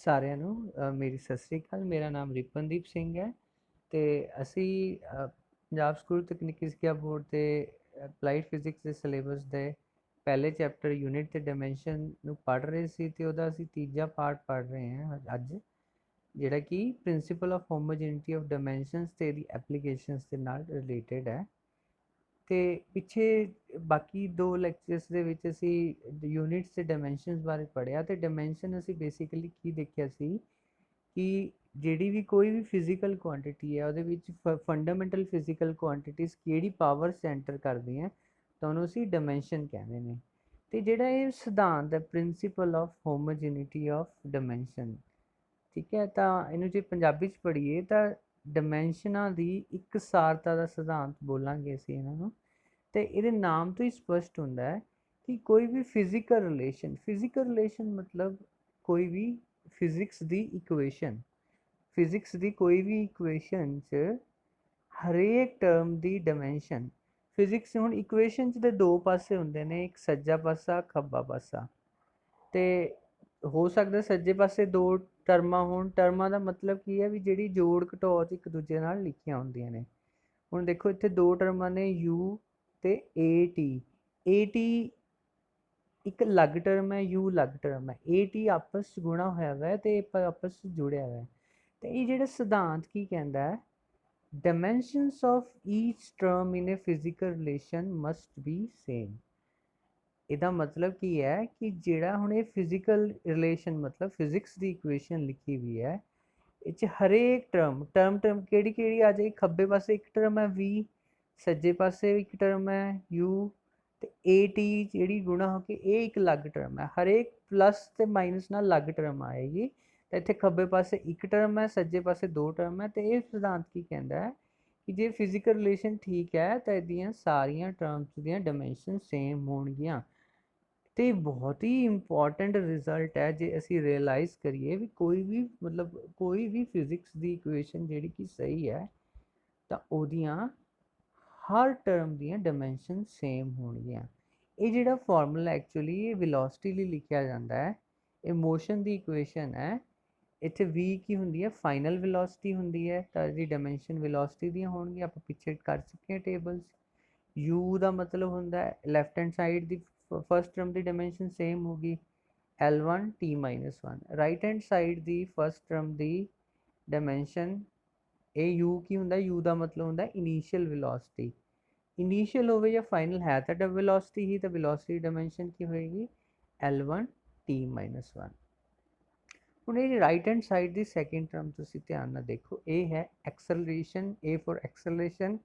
ਸਾਰਿਆਂ ਨੂੰ ਮੇਰੀ ਸਤਿ ਸ੍ਰੀ ਅਕਾਲ। ਮੇਰਾ ਨਾਮ ਰਿਪਨਦੀਪ ਸਿੰਘ ਹੈ ਤੇ ਅਸੀਂ ਪੰਜਾਬ ਸਕੂਲ ਤਕਨੀਕੀ ਸਿੱਖਿਆ ਬੋਰਡ ਦੇ ਅਪਲਾਈਡ ਫਿਜ਼ਿਕਸ ਦੇ ਸਿਲੇਬਸ ਦੇ ਪਹਿਲੇ ਚੈਪਟਰ ਯੂਨਿਟ ਤੇ ਡਾਇਮੈਂਸ਼ਨ ਨੂੰ ਪੜ੍ਹ ਰਹੇ ਸੀ ਤੇ ਉਹਦਾ ਅਸੀਂ ਤੀਜਾ ਪਾਰਟ ਪੜ੍ਹ ਰਹੇ ਹਾਂ ਅੱਜ, ਜਿਹੜਾ ਕਿ ਪ੍ਰਿੰਸੀਪਲ ਆਫ ਹੋਮੋਜੈਨਿਟੀ ਆਫ ਡਾਇਮੈਂਸ਼ਨਸ ਤੇ ਇਹਦੀ ਐਪਲੀਕੇਸ਼ਨਸ ਦੇ ਨਾਲ ਰਿਲੇਟਡ ਹੈ। ਤੇ ਪਿੱਛੇ ਬਾਕੀ ਦੋ ਲੈਕਚਰਸ ਦੇ ਵਿੱਚ ਅਸੀਂ ਯੂਨਿਟਸ ਤੇ ਡਾਇਮੈਂਸ਼ਨਸ ਬਾਰੇ ਪੜ੍ਹਿਆ ਤੇ ਡਾਇਮੈਂਸ਼ਨ ਅਸੀਂ ਬੇਸਿਕਲੀ ਕੀ ਦੇਖਿਆ ਸੀ ਕਿ ਜਿਹੜੀ ਵੀ ਕੋਈ ਵੀ ਫਿਜ਼ੀਕਲ ਕੁਆਂਟੀਟੀ ਹੈ ਉਹਦੇ ਵਿੱਚ ਫੰਡਾਮੈਂਟਲ ਫਿਜ਼ੀਕਲ ਕੁਆਂਟੀਟੀਜ਼ ਕਿਹੜੀ ਪਾਵਰ ਸੈਂਟਰ ਕਰਦੀਆਂ ਤਾਂ ਉਹਨੂੰ ਅਸੀਂ ਡਾਇਮੈਂਸ਼ਨ ਕਹਿੰਦੇ ਨੇ। ਤੇ ਜਿਹੜਾ ਇਹ ਸਿਧਾਂਤ ਹੈ ਪ੍ਰਿੰਸੀਪਲ ਆਫ ਹੋਮੋਜੈਨਿਟੀ ਆਫ ਡਾਇਮੈਂਸ਼ਨ, ਠੀਕ ਹੈ, ਤਾਂ ਇਹਨੂੰ ਜੇ ਪੰਜਾਬੀ 'ਚ ਪੜ੍ਹੀਏ ਤਾਂ ਡਾਇਮੈਂਸ਼ਨਾਂ ਦੀ ਇਕਸਾਰਤਾ ਦਾ ਸਿਧਾਂਤ ਬੋਲਾਂਗੇ ਅਸੀਂ ਇਹਨਾਂ ਨੂੰ। ਤੇ ਇਹਦੇ ਨਾਮ ਤੋਂ ਹੀ ਸਪਸ਼ਟ ਹੁੰਦਾ ਹੈ ਕਿ ਕੋਈ ਵੀ ਫਿਜ਼ੀਕਲ ਰਿਲੇਸ਼ਨ ਮਤਲਬ ਕੋਈ ਵੀ ਫਿਜ਼ਿਕਸ ਦੀ ਕੋਈ ਵੀ ਇਕੁਏਸ਼ਨ 'ਚ ਹਰੇਕ ਟਰਮ ਦੀ ਡਾਇਮੈਂਸ਼ਨ। ਫਿਜ਼ਿਕਸ ਹੁਣ ਇਕੁਏਸ਼ਨ 'ਚ ਦੇ ਦੋ ਪਾਸੇ ਹੁੰਦੇ ਨੇ, ਇੱਕ ਸੱਜਾ ਪਾਸਾ ਖੱਬਾ ਪਾਸਾ, ਤੇ ਹੋ ਸਕਦਾ ਸੱਜੇ ਪਾਸੇ ਦੋ ਟਰਮਾਂ ਹੋਣ। ਟਰਮਾਂ ਦਾ ਮਤਲਬ ਕੀ ਹੈ ਵੀ ਜਿਹੜੀ ਜੋੜ ਘਟਾਓ ਇੱਕ ਦੂਜੇ ਨਾਲ ਲਿਖੀਆਂ ਹੁੰਦੀਆਂ ਨੇ। ਹੁਣ ਦੇਖੋ ਇੱਥੇ ਦੋ ਟਰਮਾਂ ਨੇ u ਤੇ at ਇੱਕ ਅਲੱਗ ਟਰਮ ਹੈ, u ਅਲੱਗ ਟਰਮ ਹੈ, at ਆਪਸ 'ਚ ਗੁਣਾ ਹੋਇਆ ਵਾ ਤੇ ਆਪਸ 'ਚ ਜੁੜਿਆ ਹੋਇਆ। ਤੇ ਇਹ ਜਿਹੜਾ ਸਿਧਾਂਤ ਕੀ ਕਹਿੰਦਾ ਹੈ, dimensions of each term in a physical relation must be same। ਇਹਦਾ ਮਤਲਬ ਕੀ ਹੈ ਕਿ ਜਿਹੜਾ ਹੁਣ ਇਹ ਫਿਜ਼ੀਕਲ ਰਿਲੇਸ਼ਨ ਮਤਲਬ ਫਿਜ਼ਿਕਸ ਦੀ ਇਕੁਏਸ਼ਨ ਲਿਖੀ ਹੋਈ ਹੈ, ਇਹ 'ਚ ਹਰੇਕ ਟਰਮ ਕਿਹੜੀ ਆ ਜਾਏ। ਖੱਬੇ ਪਾਸੇ ਇੱਕ ਟਰਮ ਹੈ v, ਸੱਜੇ ਪਾਸੇ ਇੱਕ ਟਰਮ ਹੈ u, ਤੇ at ਜਿਹੜੀ ਗੁਣਾ ਹੋ ਕੇ ਇਹ ਇੱਕ ਅਲੱਗ ਟਰਮ ਹੈ। ਹਰੇਕ ਪਲੱਸ ਤੇ ਮਾਈਨਸ ਨਾਲ ਅਲੱਗ ਟਰਮ ਆਏਗੀ। ਤਾਂ ਇੱਥੇ ਖੱਬੇ ਪਾਸੇ ਇੱਕ ਟਰਮ ਹੈ, ਸੱਜੇ ਪਾਸੇ ਦੋ ਟਰਮ ਹੈ। ਤੇ ਇਹ ਸਿਧਾਂਤ ਕੀ ਕਹਿੰਦਾ ਹੈ ਕਿ ਜੇ ਫਿਜ਼ੀਕਲ ਰਿਲੇਸ਼ਨ ਠੀਕ ਹੈ ਤਾਂ ਇਹਦੀਆਂ ਸਾਰੀਆਂ ਟਰਮਸ ਦੀਆਂ ਡਾਇਮੈਂਸ਼ਨ ਸੇਮ ਹੋਣਗੀਆਂ। ਤੇ ਬਹੁਤ ਹੀ ਇੰਪੋਰਟੈਂਟ ਰਿਜ਼ਲਟ ਹੈ ਜੇ ਅਸੀਂ ਰਿਅਲਾਈਜ਼ ਕਰੀਏ ਵੀ ਕੋਈ ਵੀ ਫਿਜ਼ਿਕਸ ਦੀ ਇਕੁਏਸ਼ਨ ਜਿਹੜੀ ਕਿ ਸਹੀ ਹੈ ਤਾਂ ਉਹਦੀਆਂ ਹਰ ਟਰਮ ਦੀਆਂ ਡਾਇਮੈਂਸ਼ਨ ਸੇਮ ਹੋਣਗੀਆਂ। ਇਹ ਜਿਹੜਾ ਫਾਰਮੂਲਾ ਐਕਚੁਅਲੀ ਇਹ ਵੈਲੋਸਿਟੀ ਲਈ ਲਿਖਿਆ ਜਾਂਦਾ ਹੈ। ਇਹ ਮੋਸ਼ਨ ਦੀ ਇਕੁਏਸ਼ਨ ਹੈ। ਇੱਥੇ v ਕੀ ਹੁੰਦੀ ਹੈ, ਫਾਈਨਲ ਵੈਲੋਸਿਟੀ ਹੁੰਦੀ ਹੈ, ਤਾਂ ਇਹਦੀ ਡਾਇਮੈਂਸ਼ਨ ਵੈਲੋਸਿਟੀ ਦੀਆਂ ਹੋਣਗੀਆਂ। ਆਪਾਂ ਪਿੱਛੇ ਕਰ ਚੁੱਕੇ ਹਾਂ ਟੇਬਲਸ। u ਦਾ ਮਤਲਬ ਹੁੰਦਾ ਹੈ ਲੈਫਟ ਹੈਂਡ ਸਾਈਡ ਦੀ ਫਸਟ ਟਰਮ ਦੀ ਡਾਇਮੈਂਸ਼ਨ ਸੇਮ ਹੋਗੀ L1 t-1। Right hand side ਦੀ ਫਸਟ ਟਰਮ ਦੀ ਡਾਇਮੈਂਸ਼ਨ, ਇਹ u ਕੀ ਹੁੰਦਾ, u ਦਾ ਮਤਲਬ ਹੁੰਦਾ ਇਨੀਸ਼ੀਅਲ ਵੈਲੋਸਿਟੀ। ਇਨੀਸ਼ੀਅਲ ਹੋਵੇ ਜਾਂ ਫਾਈਨਲ ਹੈ ਤਾਂ ਵੈਲੋਸਿਟੀ ਹੀ, ਤਾਂ ਵੈਲੋਸਿਟੀ ਡਾਇਮੈਂਸ਼ਨ ਕੀ ਹੋਏਗੀ L1 t-1। ਹੁਣ ਇਹ ਰਾਈਟ ਹੈਂਡ ਸਾਈਡ ਦੀ ਸੈਕਿੰਡ ਟਰਮ ਤੁਸੀਂ ਧਿਆਨ ਨਾਲ ਦੇਖੋ, ਇਹ ਹੈ acceleration, A for acceleration,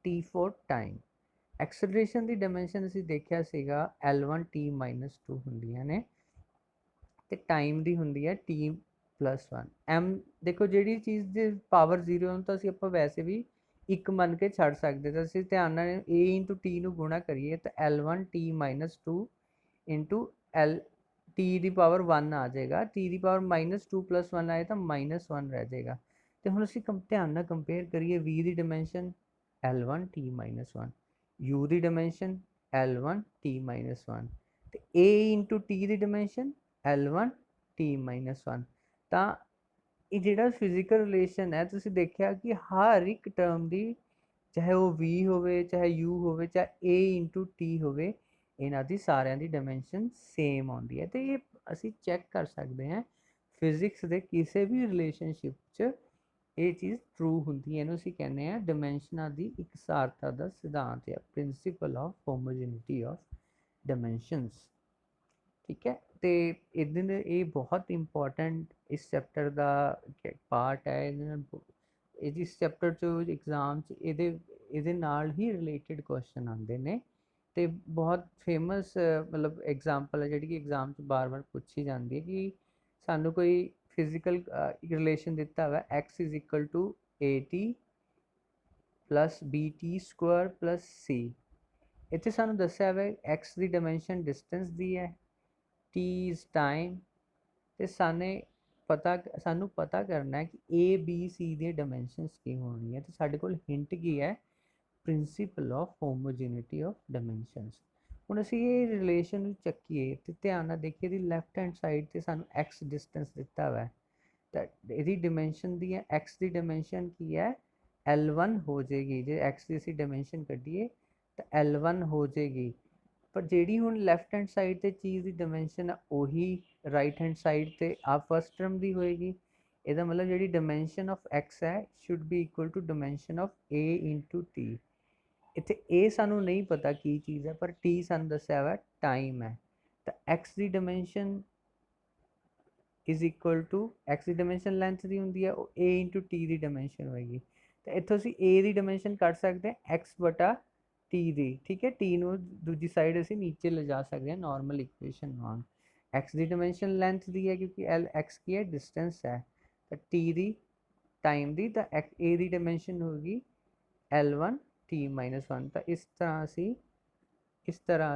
T for time. Acceleration the dimension ਅਸੀਂ ਦੇਖਿਆ ਸੀਗਾ L1 t-2 ਹੁੰਦੀਆਂ ਨੇ ਤੇ ਟਾਈਮ ਦੀ ਹੁੰਦੀ ਹੈ t+1। m ਦੇਖੋ ਜਿਹੜੀ ਚੀਜ਼ ਦੀ ਪਾਵਰ 0 ਨੂੰ ਤਾਂ ਅਸੀਂ ਆਪਾਂ ਵੈਸੇ ਵੀ ਇੱਕ ਮੰਨ ਕੇ ਛੱਡ ਸਕਦੇ, ਤਾਂ ਅਸੀਂ ਧਿਆਨ ਨਾਲ a ਇੰਟੂ t ਨੂੰ ਗੁਣਾ ਕਰੀਏ ਤਾਂ L1 t-2 ਇੰਟੂ t ਦੀ ਪਾਵਰ 1 ਆ ਜਾਏਗਾ। t ਦੀ ਪਾਵਰ -2 + 1 ਆਏ ਤਾਂ -1 ਰਹਿ ਜਾਏਗਾ। ਤੇ ਹੁਣ ਅਸੀਂ ਧਿਆਨ ਨਾਲ ਕੰਪੇਅਰ ਕਰੀਏ, v ਦੀ ਡਾਇਮੈਂਸ਼ਨ L1 t-1, u ਦੀ ਡਾਇਮੈਂਸ਼ਨ L1 t-1 ਤੇ a into t the dimension L1 t-1। ਤਾਂ ਇਹ ਜਿਹੜਾ ਫਿਜ਼ੀਕਲ ਰਿਲੇਸ਼ਨ ਹੈ ਤੁਸੀਂ ਦੇਖਿਆ ਕਿ ਹਰ ਇੱਕ ਟਰਮ ਦੀ, ਚਾਹੇ ਉਹ v ਹੋਵੇ, ਚਾਹੇ u ਹੋਵੇ, ਚਾਹੇ a ਇੰਟੂ t ਹੋਵੇ, ਇਹਨਾਂ ਦੀ ਸਾਰਿਆਂ ਦੀ ਡਾਇਮੈਂਸ਼ਨ ਸੇਮ ਆਉਂਦੀ ਹੈ। ਤੇ ਇਹ ਅਸੀਂ ਚੈੱਕ ਕਰ ਸਕਦੇ ਹਾਂ ਫਿਜ਼ਿਕਸ ਦੇ ਕਿਸੇ ਵੀ ਰਿਲੇਸ਼ਨਸ਼ਿਪ 'ਚ ਇਹ ਚੀਜ਼ ਟਰੂ ਹੁੰਦੀ ਹੈ। ਇਹਨੂੰ ਅਸੀਂ ਕਹਿੰਦੇ ਹਾਂ ਡਾਇਮੈਂਸ਼ਨਾਂ ਦੀ ਇਕਸਾਰਤਾ ਦਾ ਸਿਧਾਂਤ ਜਾਂ ਪ੍ਰਿੰਸੀਪਲ ਆਫ ਹੋਮੋਜੈਨਿਟੀ ਆਫ ਡਾਇਮੈਂਸ਼ਨਸ, ਠੀਕ ਹੈ। ਤੇ ਇਹ ਬਹੁਤ ਇੰਪੋਰਟੈਂਟ ਇਸ ਚੈਪਟਰ ਦਾ ਪਾਰਟ ਹੈ। ਇਸ ਚੈਪਟਰ 'ਚ ਐਗਜ਼ਾਮ 'ਚ ਇਹਦੇ ਨਾਲ ਹੀ ਰਿਲੇਟਡ ਕੁਐਸਚਨ ਆਉਂਦੇ ਨੇ ਤੇ ਬਹੁਤ ਫੇਮਸ ਮਤਲਬ ਐਗਜ਼ਾਮਪਲ ਹੈ ਜਿਹੜੀ ਕਿ ਐਗਜ਼ਾਮ 'ਚ ਬਾਰ-ਬਾਰ ਪੁੱਛੀ ਜਾਂਦੀ ਹੈ ਕਿ ਸਾਨੂੰ ਕੋਈ ਫਿਜ਼ੀਕਲ ਰਿਲੇਸ਼ਨ ਦਿੱਤਾ ਹੋਇਆ x = at + bt² + c। ਇੱਥੇ ਸਾਨੂੰ ਦੱਸਿਆ ਹੋਇਆ x ਦੀ ਡਾਇਮੈਂਸ਼ਨ ਡਿਸਟੈਂਸ ਦੀ ਹੈ, t ਇਜ਼ ਟਾਈਮ, ਤੇ ਸਾਨੂੰ ਪਤਾ ਕਰਨਾ ਹੈ ਕਿ a b c ਦੀਆਂ ਡਾਇਮੈਂਸ਼ਨਸ ਕੀ ਹੋਣਗੀਆਂ। ਤੇ ਸਾਡੇ ਕੋਲ ਹਿੰਟ ਕੀ ਹੈ, ਪ੍ਰਿੰਸੀਪਲ ਆਫ ਹੋਮੋਜੈਨਿਟੀ ਆਫ ਡਾਇਮੈਂਸ਼ਨਸ। ਹੁਣ ਅਸੀਂ ਇਹ ਰਿਲੇਸ਼ਨ ਨੂੰ ਚੱਕੀਏ ਤੇ ਧਿਆਨ ਨਾਲ ਦੇਖੀਏ, ਇਹਦੀ ਲੈਫਟ ਹੈਂਡ ਸਾਈਡ ਤੇ ਸਾਨੂੰ x ਡਿਸਟੈਂਸ ਦਿੱਤਾ ਹੋਇਆ ਹੈ, ਤਾਂ ਇਹਦੀ ਡਾਇਮੈਂਸ਼ਨ ਦੀ ਹੈ, x ਦੀ ਡਾਇਮੈਂਸ਼ਨ ਕੀ ਹੈ, L1 ਹੋ ਜਾਏਗੀ। ਜੇ x ਦੀ ਅਸੀਂ ਡਾਇਮੈਂਸ਼ਨ ਕੱਢੀਏ ਤਾਂ L1 ਹੋ ਜਾਏਗੀ। ਪਰ ਜਿਹੜੀ ਹੁਣ ਲੈਫਟ ਹੈਂਡ ਸਾਈਡ ਤੇ ਚੀਜ਼ ਦੀ ਡਾਇਮੈਂਸ਼ਨ ਆ ਉਹੀ ਰਾਈਟ ਹੈਂਡ ਸਾਈਡ ਤੇ ਆ ਫਸਟ ਟਰਮ ਦੀ ਹੋਏਗੀ। ਇਹਦਾ ਮਤਲਬ ਜਿਹੜੀ ਡਾਇਮੈਂਸ਼ਨ ਆਫ x ਹੈ should be equal to dimension of a into t. ਇੱਥੇ a ਸਾਨੂੰ ਨਹੀਂ ਪਤਾ ਕੀ ਚੀਜ਼ ਹੈ, ਪਰ t ਸਾਨੂੰ ਦੱਸਿਆ ਹੋਇਆ ਟਾਈਮ ਹੈ। ਤਾਂ x the dimension is equal to x the dimension length ਦੀ ਹੁੰਦੀ ਹੈ, ਉਹ a into T the dimension ਹੋਏਗੀ। ਤਾਂ ਇੱਥੋਂ ਅਸੀਂ a ਦੀ ਡਾਇਮੈਂਸ਼ਨ ਕੱਢ ਸਕਦੇ ਹਾਂ x ਬਟਾ ਟੀ ਦੀ। ਠੀਕ ਹੈ, ਟੀ ਨੂੰ ਦੂਜੀ ਸਾਈਡ ਅਸੀਂ ਨੀਚੇ ਲਿਜਾ ਸਕਦੇ ਹਾਂ ਨਾਰਮਲ ਇਕੁਏਸ਼ਨ ਵਾਂਗ। x ਦੀ ਡਾਇਮੈਂਸ਼ਨ ਲੈਂਥ ਦੀ ਹੈ ਕਿਉਂਕਿ x ਕੀ ਹੈ, ਡਿਸਟੈਂਸ ਹੈ, ਤਾਂ ਟੀ ਦੀ ਟਾਈਮ ਦੀ, ਤਾਂ a ਦੀ ਡਾਇਮੈਂਸ਼ਨ ਹੋਗੀ L1 t ਮਾਈਨਸ 1। ਤਾਂ ਇਸ ਤਰ੍ਹਾਂ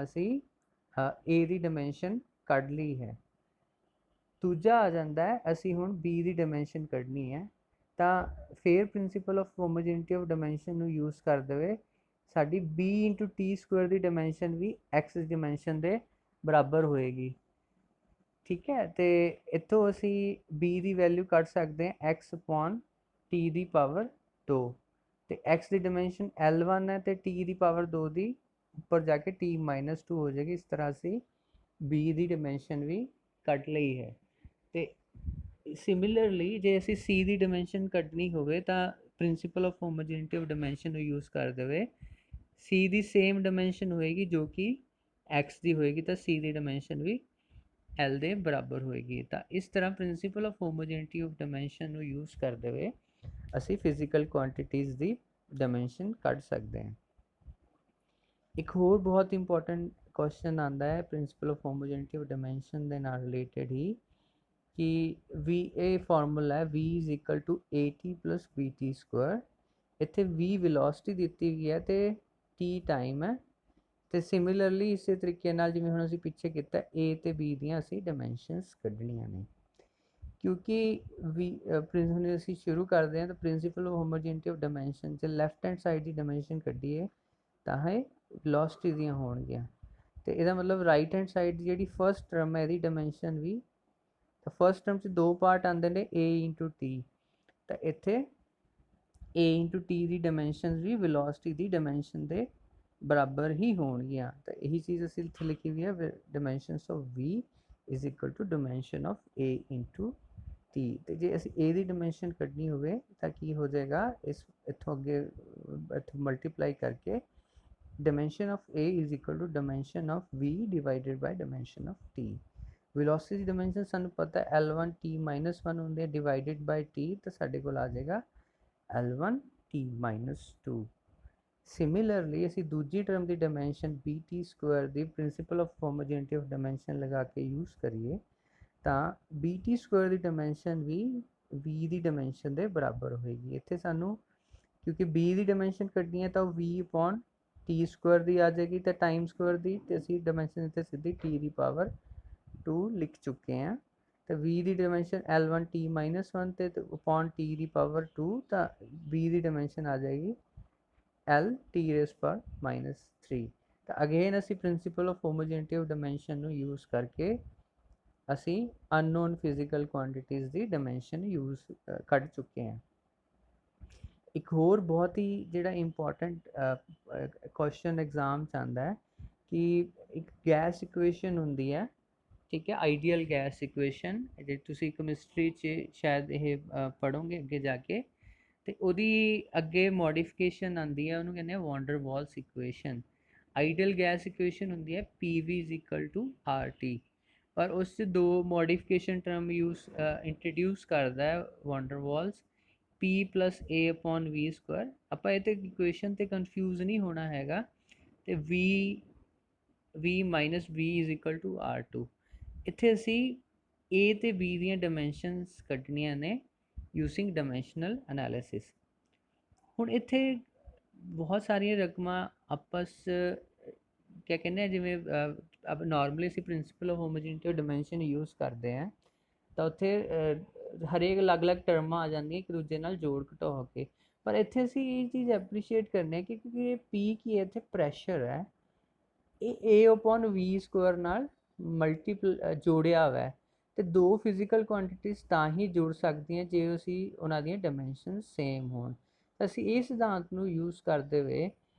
ਅਸੀਂ a ਦੀ ਡਾਇਮੈਂਸ਼ਨ ਕੱਢ ਲਈ ਹੈ। ਦੂਜਾ ਆ ਜਾਂਦਾ ਹੈ, ਅਸੀਂ ਹੁਣ b ਦੀ ਡਾਇਮੈਂਸ਼ਨ ਕੱਢਣੀ ਹੈ, ਤਾਂ ਫਿਰ ਪ੍ਰਿੰਸੀਪਲ ਆਫ ਹੋਮੋਜੀਨਿਟੀ ਆਫ ਡਾਇਮੈਂਸ਼ਨ ਨੂੰ ਯੂਜ਼ ਕਰਦੇ ਹੋਏ ਸਾਡੀ b ਇੰਟੂ ਟੀ ਸਕੁਅਰ ਦੀ ਡਾਇਮੈਂਸ਼ਨ ਵੀ x ਦੀ ਡਾਇਮੈਂਸ਼ਨ ਦੇ ਬਰਾਬਰ ਹੋਏਗੀ। ਠੀਕ ਹੈ, ਤੇ ਇੱਥੋਂ ਅਸੀਂ b ਦੀ ਵੈਲਿਊ ਕੱਢ ਸਕਦੇ ਹਾਂ x ਅਪੋਨ t ਦੀ ਪਾਵਰ 2, ਤੇ x ਦੀ ਡਾਇਮੈਂਸ਼ਨ L1 ਹੈ ਤੇ t ਦੀ ਪਾਵਰ 2 ਦੀ ਉੱਪਰ ਜਾ ਕੇ t ਮਾਈਨਸ 2 ਹੋ ਜਾਏਗੀ। ਇਸ ਤਰ੍ਹਾਂ ਅਸੀਂ b ਦੀ ਡਾਇਮੈਂਸ਼ਨ ਵੀ ਕੱਢ ਲਈ ਹੈ। ਤੇ ਸਿਮਿਲਰਲੀ ਜੇ ਅਸੀਂ c ਦੀ ਡਾਇਮੈਂਸ਼ਨ ਕੱਢਣੀ ਹੋਵੇ ਤਾਂ ਪ੍ਰਿੰਸੀਪਲ ਆਫ ਹੋਮੋਜੀਨਿਟੀ ਆਫ ਡਾਇਮੈਂਸ਼ਨ ਨੂੰ ਯੂਜ਼ ਕਰਦੇ ਹੋਏ c ਦੀ ਸੇਮ ਡਾਇਮੈਂਸ਼ਨ ਹੋਏਗੀ ਜੋ ਕਿ x ਦੀ ਹੋਏਗੀ, ਤਾਂ c ਦੀ ਡਾਇਮੈਂਸ਼ਨ ਵੀ L ਦੇ ਬਰਾਬਰ ਹੋਏਗੀ। ਤਾਂ ਇਸ ਤਰ੍ਹਾਂ ਪ੍ਰਿੰਸੀਪਲ ਆਫ ਹੋਮੋਜੀਨਿਟੀ ਆਫ ਡਾਇਮੈਂਸ਼ਨ ਨੂੰ ਯੂਜ਼ ਕਰਦੇ ਹੋਏ ਅਸੀਂ ਫਿਜ਼ੀਕਲ ਕੁਆਂਟੀਟੀਜ਼ ਦੀ ਡਾਇਮੈਂਸ਼ਨ ਕੱਢ ਸਕਦੇ ਹਾਂ। ਇੱਕ ਹੋਰ ਬਹੁਤ ਇੰਪੋਰਟੈਂਟ ਕੁਐਸਚਨ ਆਉਂਦਾ ਹੈ ਪ੍ਰਿੰਸੀਪਲ ਆਫ ਹੋਮੋਜੀਨਿਟੀ ਆਫ ਡਾਇਮੈਂਸ਼ਨ ਦੇ ਨਾਲ ਰਿਲੇਟਡ ਹੀ, ਕਿ v ਇਹ ਫਾਰਮੂਲਾ ਹੈ v is equal to at plus bt square. ਇੱਥੇ v ਵੈਲੋਸਿਟੀ ਦਿੱਤੀ ਗਈ ਹੈ ਤੇ t ਟਾਈਮ ਹੈ। ਤੇ ਸਿਮਿਲਰਲੀ ਇਸੇ ਤਰੀਕੇ ਨਾਲ ਜਿਵੇਂ ਹੁਣ ਅਸੀਂ ਪਿੱਛੇ ਕੀਤਾ a ਤੇ b ਦੀਆਂ ਅਸੀਂ ਡਾਇਮੈਂਸ਼ਨਸ ਕੱਢਣੀਆਂ ਨੇ। ਕਿਉਂਕਿ ਹੁਣ ਅਸੀਂ ਸ਼ੁਰੂ ਕਰਦੇ ਹਾਂ ਤਾਂ ਪ੍ਰਿੰਸੀਪਲ ਆਫ ਹੋਮੋਜੀਨਿਟੀ ਆਫ ਡਾਇਮੈਂਸ਼ਨ 'ਚ ਲੈਫਟ ਹੈਂਡ ਸਾਈਡ ਦੀ ਡਾਇਮੈਂਸ਼ਨ ਕੱਢੀਏ ਤਾਂ ਇਹ ਵੈਲੋਸਿਟੀ ਦੀਆਂ ਹੋਣਗੀਆਂ। ਤੇ ਇਹਦਾ ਮਤਲਬ ਰਾਈਟ ਹੈਂਡ ਸਾਈਡ ਦੀ ਜਿਹੜੀ ਫਸਟ ਟਰਮ ਹੈ ਇਹਦੀ ਡਾਇਮੈਂਸ਼ਨ ਵੀ, ਤਾਂ ਫਸਟ ਟਰਮ 'ਚ ਦੋ ਪਾਰਟ ਆਉਂਦੇ ਨੇ a ਇੰਟੂ ਟੀ, ਤਾਂ ਇੱਥੇ a into T the dimension we velocity the dimension ਦੇ ਬਰਾਬਰ ਹੀ ਹੋਣਗੀਆਂ। ਤਾਂ ਇਹੀ ਚੀਜ਼ ਅਸੀਂ ਇੱਥੇ ਲਿਖੀ ਹੋਈ ਹੈ, dimensions of v is equal to dimension of a into t. ਤੇ ਜੇ ਅਸੀਂ a ਦੀ ਡਾਇਮੈਂਸ਼ਨ ਕੱਢਣੀ ਹੋਵੇ ਤਾਂ ਕੀ ਹੋ ਜਾਏਗਾ, ਇਸ ਇੱਥੋਂ ਅੱਗੇ ਇੱਥੋਂ ਮਲਟੀਪਲਾਈ ਕਰਕੇ dimension of a is equal to dimension of v divided by dimension of t। velocity dimension ਸਾਨੂੰ ਪਤਾ ਹੈ L1 t minus 1 ਹੁੰਦੇ divided by t, ਤਾਂ ਸਾਡੇ ਕੋਲ ਆ ਜਾਏਗਾ L1 t minus 2। ਸਿਮਿਲਰਲੀ ਅਸੀਂ ਦੂਜੀ term the dimension bt square the principal of ਹੋਮੋਜੀਨਿਟੀ of dimension ਲਗਾ ਕੇ ਯੂਜ਼ ਕਰੀਏ ਤਾਂ bt ਸਕੁਅਰ ਦੀ ਡਾਇਮੈਂਸ਼ਨ ਵੀ v ਦੀ ਡਾਇਮੈਂਸ਼ਨ ਦੇ ਬਰਾਬਰ ਹੋਏਗੀ। ਇੱਥੇ ਸਾਨੂੰ ਕਿਉਂਕਿ b ਦੀ ਡਾਇਮੈਂਸ਼ਨ ਕੱਢਣੀ ਹੈ ਤਾਂ ਉਹ v ਅਪੋਨ ਟੀ ਸਕੁਅਰ ਦੀ ਆ ਜਾਏਗੀ ਤੇ ਟਾਈਮ ਸਕੁਅਰ ਦੀ, ਤੇ ਅਸੀਂ ਡਾਇਮੈਂਸ਼ਨ ਇੱਥੇ ਸਿੱਧੀ t ਦੀ ਪਾਵਰ 2 ਲਿਖ ਚੁੱਕੇ ਹਾਂ। ਤੇ v ਦੀ ਡਾਇਮੈਂਸ਼ਨ L1 t ਮਾਈਨਸ 1 ਤੇ ਅਪੋਨ t ਦੀ ਪਾਵਰ 2, ਤਾਂ v ਦੀ ਡਾਇਮੈਂਸ਼ਨ ਆ ਜਾਏਗੀ L t ਰੇਜ਼ ਪਰ ਮਾਈਨਸ 3। ਤਾਂ ਅਗੇਨ ਅਸੀਂ ਪ੍ਰਿੰਸੀਪਲ ਆਫ ਹੋਮੋਜੀਨਿਟੀ ਆਫ ਡਾਇਮੈਂਸ਼ਨ ਨੂੰ ਯੂਜ਼ ਕਰਕੇ ਅਸੀਂ ਅਨਨੋਨ ਫਿਜ਼ੀਕਲ ਕੁਆਂਟੀਟੀਜ਼ ਦੀ ਡਾਇਮੈਂਸ਼ਨ ਯੂਜ਼ ਕੱਢ ਚੁੱਕੇ ਹਾਂ। ਇੱਕ ਹੋਰ ਬਹੁਤ ਹੀ ਜਿਹੜਾ ਇੰਪੋਰਟੈਂਟ ਕੁਐਸਚਨ ਐਗਜ਼ਾਮ 'ਚ ਆਉਂਦਾ ਹੈ ਕਿ ਇੱਕ ਗੈਸ ਇਕੁਏਸ਼ਨ ਹੁੰਦੀ ਹੈ, ਠੀਕ ਹੈ, ਆਈਡੀਅਲ ਗੈਸ ਇਕੁਏਸ਼ਨ, ਜੇ ਤੁਸੀਂ ਕੈਮਿਸਟਰੀ 'ਚ ਸ਼ਾਇਦ ਇਹ ਪੜ੍ਹੋਗੇ ਅੱਗੇ ਜਾ ਕੇ, ਤੇ ਉਹਦੀ ਅੱਗੇ ਮੋਡੀਫਿਕੇਸ਼ਨ ਆਉਂਦੀ ਹੈ, ਉਹਨੂੰ ਕਹਿੰਦੇ ਆ Van der Waals equation. Ideal gas equation ਹੁੰਦੀ ਹੈ PV is equal to RT, ਪਰ ਉਸ 'ਚ ਦੋ ਮੋਡੀਫਿਕੇਸ਼ਨ ਟਰਮ ਇੰਟਰੋਡਿਊਸ ਕਰਦਾ ਹੈ ਵੌਂਡਰ Waltz, p plus a upon v square। ਆਪਾਂ ਇਹ ਤੇ ਇਕੁਏਸ਼ਨ ਤੇ ਕਨਫਿਊਜ਼ ਨਹੀਂ ਹੋਣਾ ਹੈਗਾ, ਤੇ v minus v is equal to r2। ਇੱਥੇ ਅਸੀਂ a ਤੇ b ਦੀਆਂ ਡਾਇਮੈਂਸ਼ਨਸ ਕੱਢਣੀਆਂ ਨੇ ਯੂਜ਼ਿੰਗ ਡਾਇਮੈਂਸ਼ਨਲ ਐਨਾਲਿਸਿਸ। ਹੁਣ ਇੱਥੇ ਬਹੁਤ ਸਾਰੀਆਂ ਰਕਮਾਂ ਆਪਸ ਕਿਆ ਕਹਿੰਦੇ ਆ, ਜਿਵੇਂ ਅਬ ਨਾਰਮਲੀ ਅਸੀਂ principal of ਹੋਮੋਜੀਨਿਟੀ of dimension use ਕਰਦੇ ਹਾਂ ਤਾਂ ਉੱਥੇ ਹਰੇਕ ਅਲੱਗ-ਅਲੱਗ ਟਰਮਾਂ ਆ ਜਾਂਦੀਆਂ ਇੱਕ ਦੂਜੇ ਨਾਲ ਜੋੜ ਘਟਾ ਹੋ ਕੇ। ਪਰ ਇੱਥੇ ਅਸੀਂ ਇਹ ਚੀਜ਼ ਐਪਰੀਸ਼ੀਏਟ ਕਰਨੇ ਕਿ ਕਿਉਂਕਿ ਇਹ P ਕੀ ਹੈ, ਇੱਥੇ ਪ੍ਰੈਸ਼ਰ ਹੈ, ਇਹ a/v² ਨਾਲ ਮਲਟੀਪਲ ਜੋੜਿਆ ਹੋਇਆ ਹੈ। ਤੇ ਦੋ ਫਿਜ਼ੀਕਲ ਕੁਆਂਟੀਟੀਜ਼ ਤਾਂ ਹੀ ਜੁੜ ਸਕਦੀਆਂ ਜੇ ਅਸੀਂ ਉਹਨਾਂ ਦੀਆਂ ਡਾਇਮੈਂਸ਼ਨ ਸੇਮ ਹੋਣ। ਤਾਂ ਅਸੀਂ ਇਹ ਸਿਧਾਂਤ ਨੂੰ ਯੂਜ਼ ਕਰਦੇ ਹੋਏ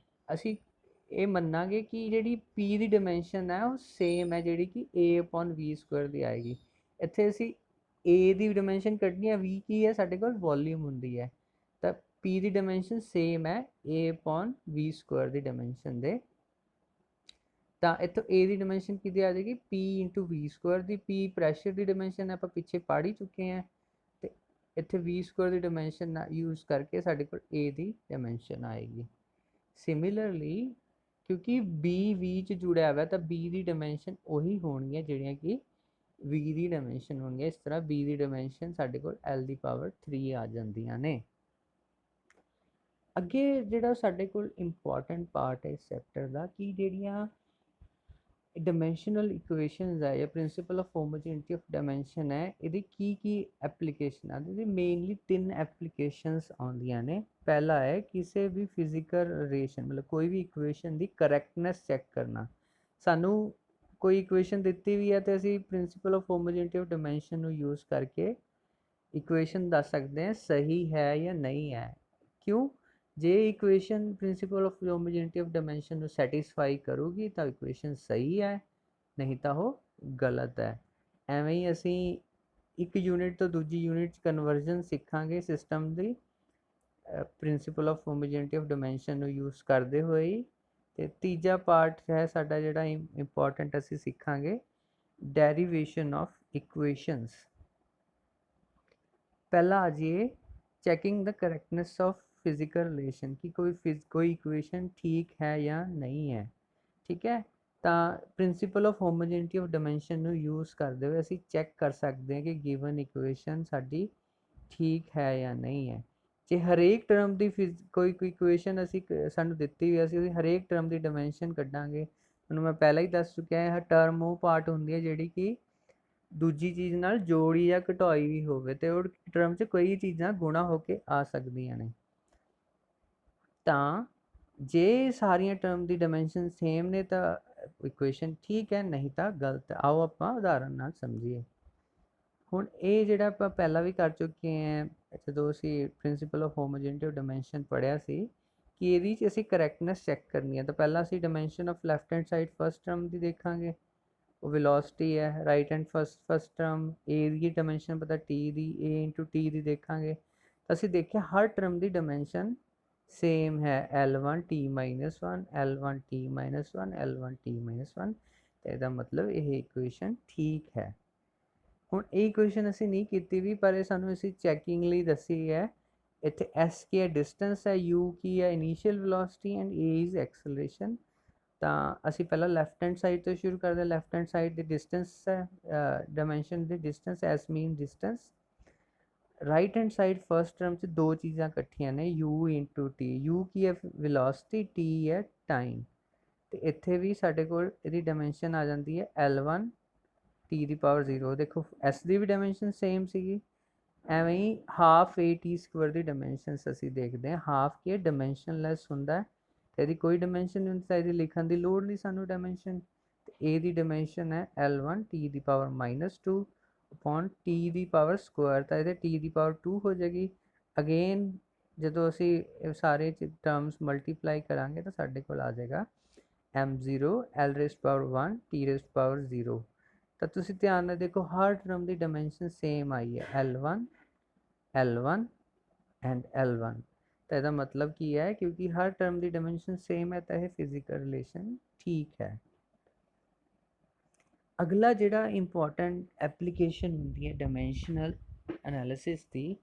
ਅਸੀਂ ਇਹ ਮੰਨਾਂਗੇ ਕਿ ਜਿਹੜੀ p ਦੀ ਡਾਇਮੈਂਸ਼ਨ ਹੈ ਉਹ ਸੇਮ ਹੈ ਜਿਹੜੀ ਕਿ a/v² ਦੀ ਆਏਗੀ। ਇੱਥੇ ਅਸੀਂ a ਦੀ ਡਾਇਮੈਂਸ਼ਨ ਕੱਢਣੀ ਹੈ, v ਕੀ ਹੈ ਸਾਡੇ ਕੋਲ ਵੋਲਿਊਮ ਹੁੰਦੀ ਹੈ, ਤਾਂ p ਦੀ ਡਾਇਮੈਂਸ਼ਨ ਸੇਮ ਹੈ a/v² ਦੀ ਡਾਇਮੈਂਸ਼ਨ ਦੇ। ਤਾਂ ਇੱਥੋਂ a ਦੀ ਡਾਇਮੈਂਸ਼ਨ ਕਿਹਦੀ ਆ ਜਾਏਗੀ p/v² ਦੀ। p ਪ੍ਰੈਸ਼ਰ ਦੀ ਡਾਇਮੈਂਸ਼ਨ ਆਪਾਂ ਪਿੱਛੇ ਪੜ੍ਹ ਹੀ ਚੁੱਕੇ ਹਾਂ, ਤੇ ਇੱਥੇ v² ਦੀ ਡਾਇਮੈਂਸ਼ਨ ਯੂਜ਼ ਕਰਕੇ ਸਾਡੇ ਕੋਲ a ਦੀ ਡਾਇਮੈਂਸ਼ਨ ਆਏਗੀ। ਸਿਮਿਲਰਲੀ ਕਿਉਂਕਿ b v 'ਚ ਜੁੜਿਆ ਹੋਇਆ ਤਾਂ b ਦੀ ਡਾਇਮੈਂਸ਼ਨ ਉਹੀ ਹੋਣਗੀਆਂ ਜਿਹੜੀਆਂ ਕਿ v ਦੀ ਡਾਇਮੈਂਸ਼ਨ ਹੋਣਗੀਆਂ। ਇਸ ਤਰ੍ਹਾਂ b ਦੀ ਡਾਇਮੈਂਸ਼ਨ ਸਾਡੇ ਕੋਲ l³ ਆ ਜਾਂਦੀਆਂ ਨੇ। ਅੱਗੇ ਜਿਹੜਾ ਸਾਡੇ ਕੋਲ ਇੰਪੋਰਟੈਂਟ ਪਾਰਟ ਹੈ ਇਸ ਚੈਪਟਰ ਦਾ ਕਿ ਜਿਹੜੀਆਂ ਡਾਇਮੈਂਸ਼ਨਲ ਇਕੁਏਸ਼ਨਸ ਹੈ ਜਾਂ ਪ੍ਰਿੰਸੀਪਲ ਆਫ ਹੋਮੋਜੀਨਿਟੀ ਆਫ ਡਾਇਮੈਂਸ਼ਨ ਹੈ, ਇਹਦੀ ਕੀ ਐਪਲੀਕੇਸ਼ਨ ਆ। ਇਹਦੀ ਮੇਨਲੀ 3 ਐਪਲੀਕੇਸ਼ਨਸ ਆਉਂਦੀਆਂ ਨੇ। ਪਹਿਲਾ ਹੈ ਕਿਸੇ ਵੀ ਫਿਜ਼ੀਕਲ ਰਿਲੇਸ਼ਨ ਮਤਲਬ ਕੋਈ ਵੀ ਇਕੁਏਸ਼ਨ ਦੀ ਕਰੈਕਟਨੈਸ ਚੈੱਕ ਕਰਨਾ। ਸਾਨੂੰ ਕੋਈ ਇਕੁਏਸ਼ਨ ਦਿੱਤੀ ਵੀ ਹੈ ਤੇ ਅਸੀਂ ਪ੍ਰਿੰਸੀਪਲ ਆਫ ਹੋਮੋਜੀਨਿਟੀ ਆਫ ਡਾਇਮੈਂਸ਼ਨ ਨੂੰ ਯੂਜ਼ ਕਰਕੇ ਇਕੁਏਸ਼ਨ ਦੱਸ ਸਕਦੇ ਹਾਂ ਸਹੀ ਹੈ ਜਾਂ ਨਹੀਂ ਹੈ। ਕਿਉਂ? ਜੇ equation principal of ਹੋਮੋਜੀਨਿਟੀ of dimension ਨੂੰ ਸੈਟੀਸਫਾਈ ਕਰੂਗੀ ਤਾਂ ਇਕੁਏਸ਼ਨ ਸਹੀ ਹੈ, ਨਹੀਂ ਤਾਂ ਉਹ ਗਲਤ ਹੈ। ਐਵੇਂ ਹੀ ਅਸੀਂ ਇੱਕ ਯੂਨਿਟ ਤੋਂ ਦੂਜੀ ਯੂਨਿਟ 'ਚ ਕਨਵਰਜਨ ਸਿੱਖਾਂਗੇ system the principal of ਹੋਮੋਜੀਨਿਟੀ of dimension ਨੂੰ ਯੂਜ਼ ਕਰਦੇ ਹੋਏ। ਤੇ ਤੀਜਾ ਪਾਰਟ ਹੈ ਸਾਡਾ ਜਿਹੜਾ ਇੰਪੋਰਟੈਂਟ ਅਸੀਂ ਸਿੱਖਾਂਗੇ ਡੈਰੀਵੇਸ਼ਨ ਆਫ ਇਕੁਏਸ਼ਨਸ। ਪਹਿਲਾ ਆ ਜਾਈਏ checking the correctness of physical relation ਕਿ ਕੋਈ ਇਕੁਏਸ਼ਨ ਠੀਕ ਹੈ ਜਾਂ ਨਹੀਂ ਹੈ। ਠੀਕ ਹੈ, ਤਾਂ ਪ੍ਰਿੰਸੀਪਲ ਆਫ ਹੋਮੋਜੀਨਿਟੀ ਆਫ ਡਾਇਮੈਂਸ਼ਨ ਨੂੰ ਯੂਜ਼ ਕਰਦੇ ਹੋਏ ਅਸੀਂ ਚੈੱਕ ਕਰ ਸਕਦੇ ਹਾਂ ਕਿ ਗਿਵਨ ਇਕੁਏਸ਼ਨ ਸਾਡੀ ਠੀਕ ਹੈ ਜਾਂ ਨਹੀਂ ਹੈ। ਜੇ ਹਰੇਕ ਟਰਮ ਦੀ ਕੋਈ ਇਕੁਏਸ਼ਨ ਅਸੀਂ ਸਾਨੂੰ ਦਿੱਤੀ ਹੋਈ ਅਸੀਂ ਹਰੇਕ ਟਰਮ ਦੀ ਡਾਇਮੈਂਸ਼ਨ ਕੱਢਾਂਗੇ। ਤੁਹਾਨੂੰ ਮੈਂ ਪਹਿਲਾਂ ਹੀ ਦੱਸ ਚੁੱਕਿਆ ਹਾਂ ਟਰਮ ਉਹ ਪਾਰਟ ਹੁੰਦੀ ਹੈ ਜਿਹੜੀ ਕਿ ਦੂਜੀ ਚੀਜ਼ ਨਾਲ ਜੋੜੀ ਜਾਂ ਘਟਾਈ ਵੀ ਹੋਵੇ ਤੇ ਉਹ ਟਰਮ 'ਚ ਕਈ ਚੀਜ਼ਾਂ ਗੁਣਾ ਹੋ ਕੇ ਆ ਸਕਦੀਆਂ ਨੇ। ਤਾਂ ਜੇ ਸਾਰੀਆਂ ਟਰਮ ਦੀ ਡਾਇਮੈਂਸ਼ਨ ਸੇਮ ਨੇ ਤਾਂ ਇਕੁਏਸ਼ਨ ਠੀਕ ਹੈ, ਨਹੀਂ ਤਾਂ ਗਲਤ। ਆਓ ਆਪਾਂ ਉਦਾਹਰਨ ਨਾਲ ਸਮਝੀਏ। ਹੁਣ ਇਹ ਜਿਹੜਾ ਆਪਾਂ ਪਹਿਲਾਂ ਵੀ ਕਰ ਚੁੱਕੇ ਹਾਂ ਜਦੋਂ ਅਸੀਂ ਪ੍ਰਿੰਸੀਪਲ ਆਫ ਹੋਮੋਜੀਨਿਟੀ ਆਫ ਡਾਇਮੈਂਸ਼ਨ ਪੜ੍ਹਿਆ ਸੀ ਕਿ ਇਹਦੀ 'ਚ ਅਸੀਂ ਕਰੈਕਟਨੈਸ ਚੈੱਕ ਕਰਨੀ ਹੈ। ਤਾਂ ਪਹਿਲਾਂ ਅਸੀਂ dimension of left hand side first term ਦੀ ਦੇਖਾਂਗੇ, ਉਹ ਵੈਲੋਸਿਟੀ ਹੈ। Right hand first term a ਦੀ ਡਾਇਮੈਂਸ਼ਨ ਪਤਾ t ਦੀ, a/t ਦੀ ਦੇਖਾਂਗੇ ਤਾਂ ਅਸੀਂ ਦੇਖਿਆ ਹਰ ਟਰਮ ਦੀ ਡਾਇਮੈਂਸ਼ਨ ਸੇਮ ਹੈ L1t-1 L1t-1 L1t-1। ਤੇ ਇਹਦਾ ਮਤਲਬ ਇਹ ਇਕੁਏਸ਼ਨ ਠੀਕ ਹੈ। ਹੁਣ ਇਹ ਇਕੁਏਸ਼ਨ ਅਸੀਂ ਨਹੀਂ ਕੀਤੀ ਵੀ ਪਰ ਇਹ ਸਾਨੂੰ ਅਸੀਂ ਚੈਕਿੰਗ ਲਈ ਦੱਸੀ ਹੈ। ਇੱਥੇ s ਕੀ ਹੈ ਡਿਸਟੈਂਸ ਹੈ, u ਕੀ ਹੈ initial velocity and a is acceleration. ਤਾਂ ਅਸੀਂ ਪਹਿਲਾਂ ਲੈਫਟ ਹੈਂਡ ਸਾਈਡ ਤੋਂ ਸ਼ੁਰੂ ਕਰਦੇ ਹਾਂ। ਲੈਫਟ ਹੈਂਡ ਸਾਈਡ ਦੀ ਡਿਸਟੈਂਸ ਹੈ ਡਾਇਮੈਂਸ਼ਨ ਦੀ distance s mean distance. Right hand side first term 'ਚ ਦੋ ਚੀਜ਼ਾਂ ਇਕੱਠੀਆਂ ਨੇ u/t। u ਕੀ ਹੈ ਵੈਲੋਸਿਟੀ, t ਹੈ ਟਾਈਮ। ਤੇ ਇੱਥੇ ਵੀ ਸਾਡੇ ਕੋਲ ਇਹਦੀ ਡਾਇਮੈਂਸ਼ਨ ਆ ਜਾਂਦੀ ਹੈ L1t⁻0। ਦੇਖੋ s ਦੀ ਵੀ ਡਾਇਮੈਂਸ਼ਨ ਸੇਮ ਸੀਗੀ। ਐਵੇਂ ਹੀ ਹਾਫ a/t² ਦੀ ਡਾਇਮੈਂਸ਼ਨਸ ਅਸੀਂ ਦੇਖਦੇ ਹਾਂ। ਹਾਫ ਕੀ ਡਾਇਮੈਂਸ਼ਨਲੈਸ ਹੁੰਦਾ ਹੈ, ਇਹਦੀ ਕੋਈ ਡਾਇਮੈਂਸ਼ਨ ਨਹੀਂ ਹੁੰਦੀ ਤਾਂ ਇਹਦੀ ਲਿਖਣ ਦੀ ਲੋੜ ਨਹੀਂ ਸਾਨੂੰ ਡਾਇਮੈਂਸ਼ਨ। ਤੇ a ਦੀ ਡਾਇਮੈਂਸ਼ਨ ਹੈ L1t⁻2 upon t²। ਤਾਂ ਇਹਦੇ t² ਹੋ ਜਾਏਗੀ। ਅਗੇਨ ਜਦੋਂ ਅਸੀਂ ਇਹ ਸਾਰੇ ਟਰਮਸ ਮਲਟੀਪਲਾਈ ਕਰਾਂਗੇ ਤਾਂ ਸਾਡੇ ਕੋਲ ਆ ਜਾਏਗਾ m0 L⁻1 t⁻0। ਤਾਂ ਤੁਸੀਂ ਧਿਆਨ ਨਾਲ ਦੇਖੋ ਹਰ ਟਰਮ ਦੀ ਡਾਇਮੈਂਸ਼ਨ ਸੇਮ ਆਈ ਹੈ L1 L1 ਐਂਡ L1। ਤਾਂ ਇਹਦਾ ਮਤਲਬ ਕੀ ਹੈ ਕਿਉਂਕਿ ਹਰ ਟਰਮ ਦੀ ਡਾਇਮੈਂਸ਼ਨ ਸੇਮ ਹੈ ਤਾਂ ਇਹ ਫਿਜ਼ੀਕਲ ਰਿਲੇਸ਼ਨ ਠੀਕ ਹੈ। ਅਗਲਾ ਜਿਹੜਾ ਇੰਪੋਰਟੈਂਟ ਐਪਲੀਕੇਸ਼ਨ ਹੁੰਦੀ ਹੈ ਡਾਇਮੈਂਸ਼ਨਲ ਐਨਾਲਿਸਿਸ ਦੀ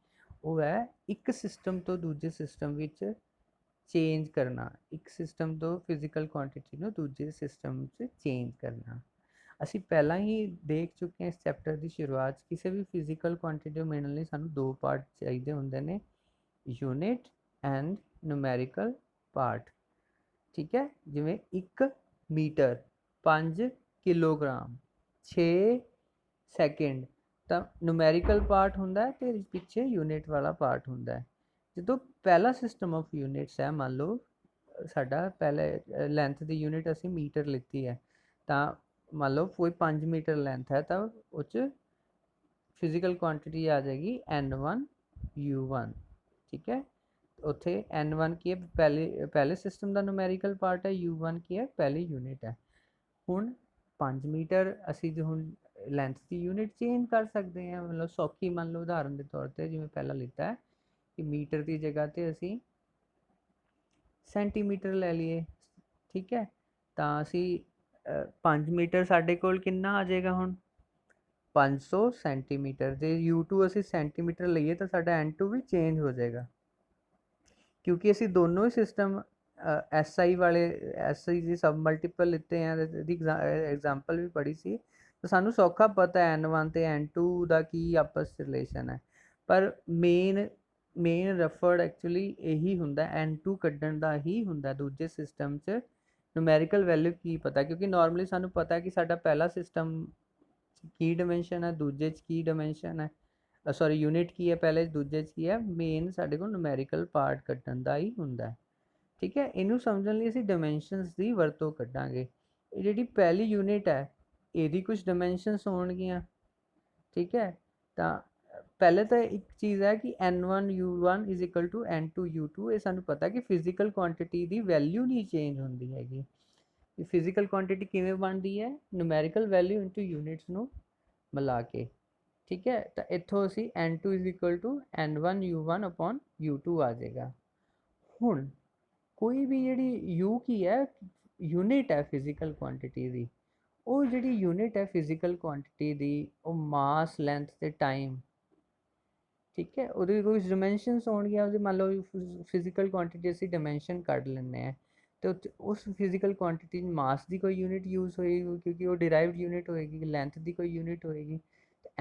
ਉਹ ਹੈ ਇੱਕ ਸਿਸਟਮ ਤੋਂ ਦੂਜੇ ਸਿਸਟਮ ਵਿੱਚ ਚੇਂਜ ਕਰਨਾ। ਇੱਕ ਸਿਸਟਮ ਤੋਂ ਫਿਜ਼ੀਕਲ ਕੁਆਂਟੀਟੀ ਨੂੰ ਦੂਜੇ ਸਿਸਟਮ 'ਚ ਚੇਂਜ ਕਰਨਾ। ਅਸੀਂ ਪਹਿਲਾਂ ਹੀ ਦੇਖ ਚੁੱਕੇ ਹਾਂ ਇਸ ਚੈਪਟਰ ਦੀ ਸ਼ੁਰੂਆਤ 'ਚ ਕਿਸੇ ਵੀ ਫਿਜ਼ੀਕਲ ਕੁਆਂਟੀਟੀ ਨੂੰ ਮਿਲਣ ਲਈ ਸਾਨੂੰ ਦੋ ਪਾਰਟ ਚਾਹੀਦੇ ਹੁੰਦੇ ਨੇ, ਯੂਨਿਟ ਐਂਡ ਨੂਮੈਰੀਕਲ ਪਾਰਟ। ਠੀਕ ਹੈ, ਜਿਵੇਂ 1 ਮੀਟਰ, 5 ਕਿਲੋਗ੍ਰਾਮ, 6 ਸੈਕਿੰਡ ਤਾਂ ਨੂਮੈਰੀਕਲ ਪਾਰਟ ਹੁੰਦਾ ਹੈ ਤੇ ਪਿੱਛੇ ਯੂਨਿਟ ਵਾਲਾ ਪਾਰਟ ਹੁੰਦਾ ਹੈ। ਜਦੋਂ ਪਹਿਲਾ ਸਿਸਟਮ ਆਫ ਯੂਨਿਟਸ ਹੈ ਮੰਨ ਲਓ ਸਾਡਾ ਪਹਿਲੇ ਲੈਂਥ ਦੀ ਯੂਨਿਟ ਅਸੀਂ ਮੀਟਰ ਲਿੱਤੀ ਹੈ, ਤਾਂ ਮੰਨ ਲਓ ਕੋਈ 5 ਮੀਟਰ ਲੈਂਥ ਹੈ, ਤਾਂ ਉਹ 'ਚ ਫਿਜ਼ੀਕਲ ਕੁਆਂਟਿਟੀ ਆ ਜਾਏਗੀ N1 U1। ਠੀਕ ਹੈ, ਉੱਥੇ N1 ਕੀ ਹੈ, ਪਹਿਲੇ ਸਿਸਟਮ ਦਾ ਨੂਮੈਰੀਕਲ ਪਾਰਟ ਹੈ, U1 ਕੀ ਹੈ, ਪਹਿਲੀ ਯੂਨਿਟ ਹੈ। ਹੁਣ 5 ਮੀਟਰ ਅਸੀਂ ਜੋ ਹੁਣ ਲੈਂਥ ਦੀ ਯੂਨਿਟ ਚੇਂਜ ਕਰ ਸਕਦੇ ਹਾਂ, ਮਤਲਬ ਸੌਖੀ ਮੰਨ ਲਓ ਉਦਾਹਰਨ ਦੇ ਤੌਰ ਤੇ ਜਿਵੇਂ ਪਹਿਲਾਂ ਲਿੱਤਾ ਹੈ ਕਿ ਮੀਟਰ ਦੀ ਜਗ੍ਹਾ ਤੇ ਅਸੀਂ ਸੈਂਟੀਮੀਟਰ ਲੈ ਲਈਏ। ਠੀਕ ਹੈ, ਤਾਂ ਅਸੀਂ 5 ਮੀਟਰ ਸਾਡੇ ਕੋਲ ਕਿੰਨਾ ਆ ਜਾਏਗਾ ਹੁਣ 500 ਸੈਂਟੀਮੀਟਰ। ਜੇ U2 ਅਸੀਂ ਸੈਂਟੀਮੀਟਰ ਲਈਏ ਤਾਂ ਸਾਡਾ N2 ਵੀ ਚੇਂਜ ਹੋ ਜਾਏਗਾ, ਕਿਉਂਕਿ ਅਸੀਂ ਦੋਨੋਂ ਹੀ ਸਿਸਟਮ SI ਵਾਲੇ SI ਦੀ ਸਬ ਮਲਟੀਪਲ ਲਿੱਤੇ ਆ, ਇਹਦੀ ਐਗਜ਼ਾਮਪਲ ਵੀ ਪੜ੍ਹੀ ਸੀ, ਤਾਂ ਸਾਨੂੰ ਸੌਖਾ ਪਤਾ ਹੈ N1 ਤੇ N2 ਦਾ ਕੀ ਆਪਸ ਰਿਲੇਸ਼ਨ ਹੈ। ਪਰ ਮੇਨ ਰੈਫਰਡ ਐਕਚੁਅਲੀ ਇਹੀ ਹੁੰਦਾ, N2 ਕੱਢਣ ਦਾ ਹੀ ਹੁੰਦਾ ਦੂਜੇ ਸਿਸਟਮ 'ਚ ਨੂਮੈਰੀਕਲ ਵੈਲਿਊ ਕੀ ਪਤਾ, ਕਿਉਂਕਿ ਨਾਰਮਲੀ ਸਾਨੂੰ ਪਤਾ ਕਿ ਸਾਡਾ ਪਹਿਲਾ ਸਿਸਟਮ ਕੀ ਡਾਇਮੈਂਸ਼ਨ ਹੈ, ਦੂਜੇ 'ਚ ਕੀ ਡਾਇਮੈਂਸ਼ਨ ਹੈ, ਸੌਰੀ ਯੂਨਿਟ ਕੀ ਹੈ ਪਹਿਲੇ 'ਚ, ਦੂਜੇ 'ਚ ਕੀ ਹੈ। ਮੇਨ ਸਾਡੇ ਕੋਲ ਨੂਮੈਰੀਕਲ ਪਾਰਟ ਕੱਢਣ ਦਾ ਹੀ ਹੁੰਦਾ। ਠੀਕ ਹੈ, ਇਹਨੂੰ ਸਮਝਣ ਲਈ ਅਸੀਂ ਡਾਇਮੈਂਸ਼ਨਸ ਦੀ ਵਰਤੋਂ ਕੱਢਾਂਗੇ। ਇਹ ਜਿਹੜੀ ਪਹਿਲੀ ਯੂਨਿਟ ਹੈ ਇਹਦੀ ਕੁਝ ਡਾਇਮੈਂਸ਼ਨਸ ਹੋਣਗੀਆਂ। ਠੀਕ ਹੈ, ਤਾਂ ਪਹਿਲੇ ਤਾਂ ਇੱਕ ਚੀਜ਼ ਹੈ ਕਿ N1 U1 is equal to N2 U2। ਇਹ ਸਾਨੂੰ ਪਤਾ ਕਿ ਫਿਜ਼ੀਕਲ ਕੁਆਂਟਿਟੀ ਦੀ ਵੈਲਿਊ ਨਹੀਂ ਚੇਂਜ ਹੁੰਦੀ ਹੈਗੀ। ਫਿਜ਼ੀਕਲ ਕੁਆਂਟਿਟੀ ਕਿਵੇਂ ਬਣਦੀ ਹੈ, ਨੂਮੈਰੀਕਲ ਵੈਲਿਊ ਇਨਟੂ ਯੂਨਿਟਸ ਨੂੰ ਮਿਲਾ ਕੇ। ਠੀਕ ਹੈ, ਤਾਂ ਇੱਥੋਂ ਅਸੀਂ N2 is equal to N1 U1 upon U2 ਆ ਜਾਏਗਾ। ਹੁਣ ਕੋਈ ਵੀ ਜਿਹੜੀ U ਕੀ ਹੈ, ਯੂਨਿਟ ਹੈ ਫਿਜ਼ੀਕਲ ਕੁਆਂਟਿਟੀ ਦੀ, ਉਹ ਜਿਹੜੀ ਯੂਨਿਟ ਹੈ ਫਿਜ਼ੀਕਲ ਕੁਆਂਟਿਟੀ ਦੀ ਉਹ ਮਾਸ, ਲੈਂਥ ਤੇ ਟਾਈਮ। ਠੀਕ ਹੈ, ਉਹਦੇ ਕੋਈ ਡਾਇਮੈਂਸ਼ਨਸ ਹੋਣਗੀਆਂ, ਉਹਦੇ ਮੰਨ ਲਓ ਫਿਜ਼ੀਕਲ ਕੁਆਂਟਿਟੀ ਅਸੀਂ ਡਾਇਮੈਂਸ਼ਨ ਕੱਢ ਲੈਂਦੇ ਹਾਂ, ਤੇ ਉਸ ਫਿਜ਼ੀਕਲ ਕੁਆਂਟਿਟੀ ਮਾਸ ਦੀ ਕੋਈ ਯੂਨਿਟ ਯੂਜ਼ ਹੋਏਗੀ, ਕਿਉਂਕਿ ਉਹ ਡਿਰਾਈਵਡ ਯੂਨਿਟ ਹੋਏਗੀ। ਲੈਂਥ ਦੀ ਕੋਈ ਯੂਨਿਟ ਹੋਏਗੀ,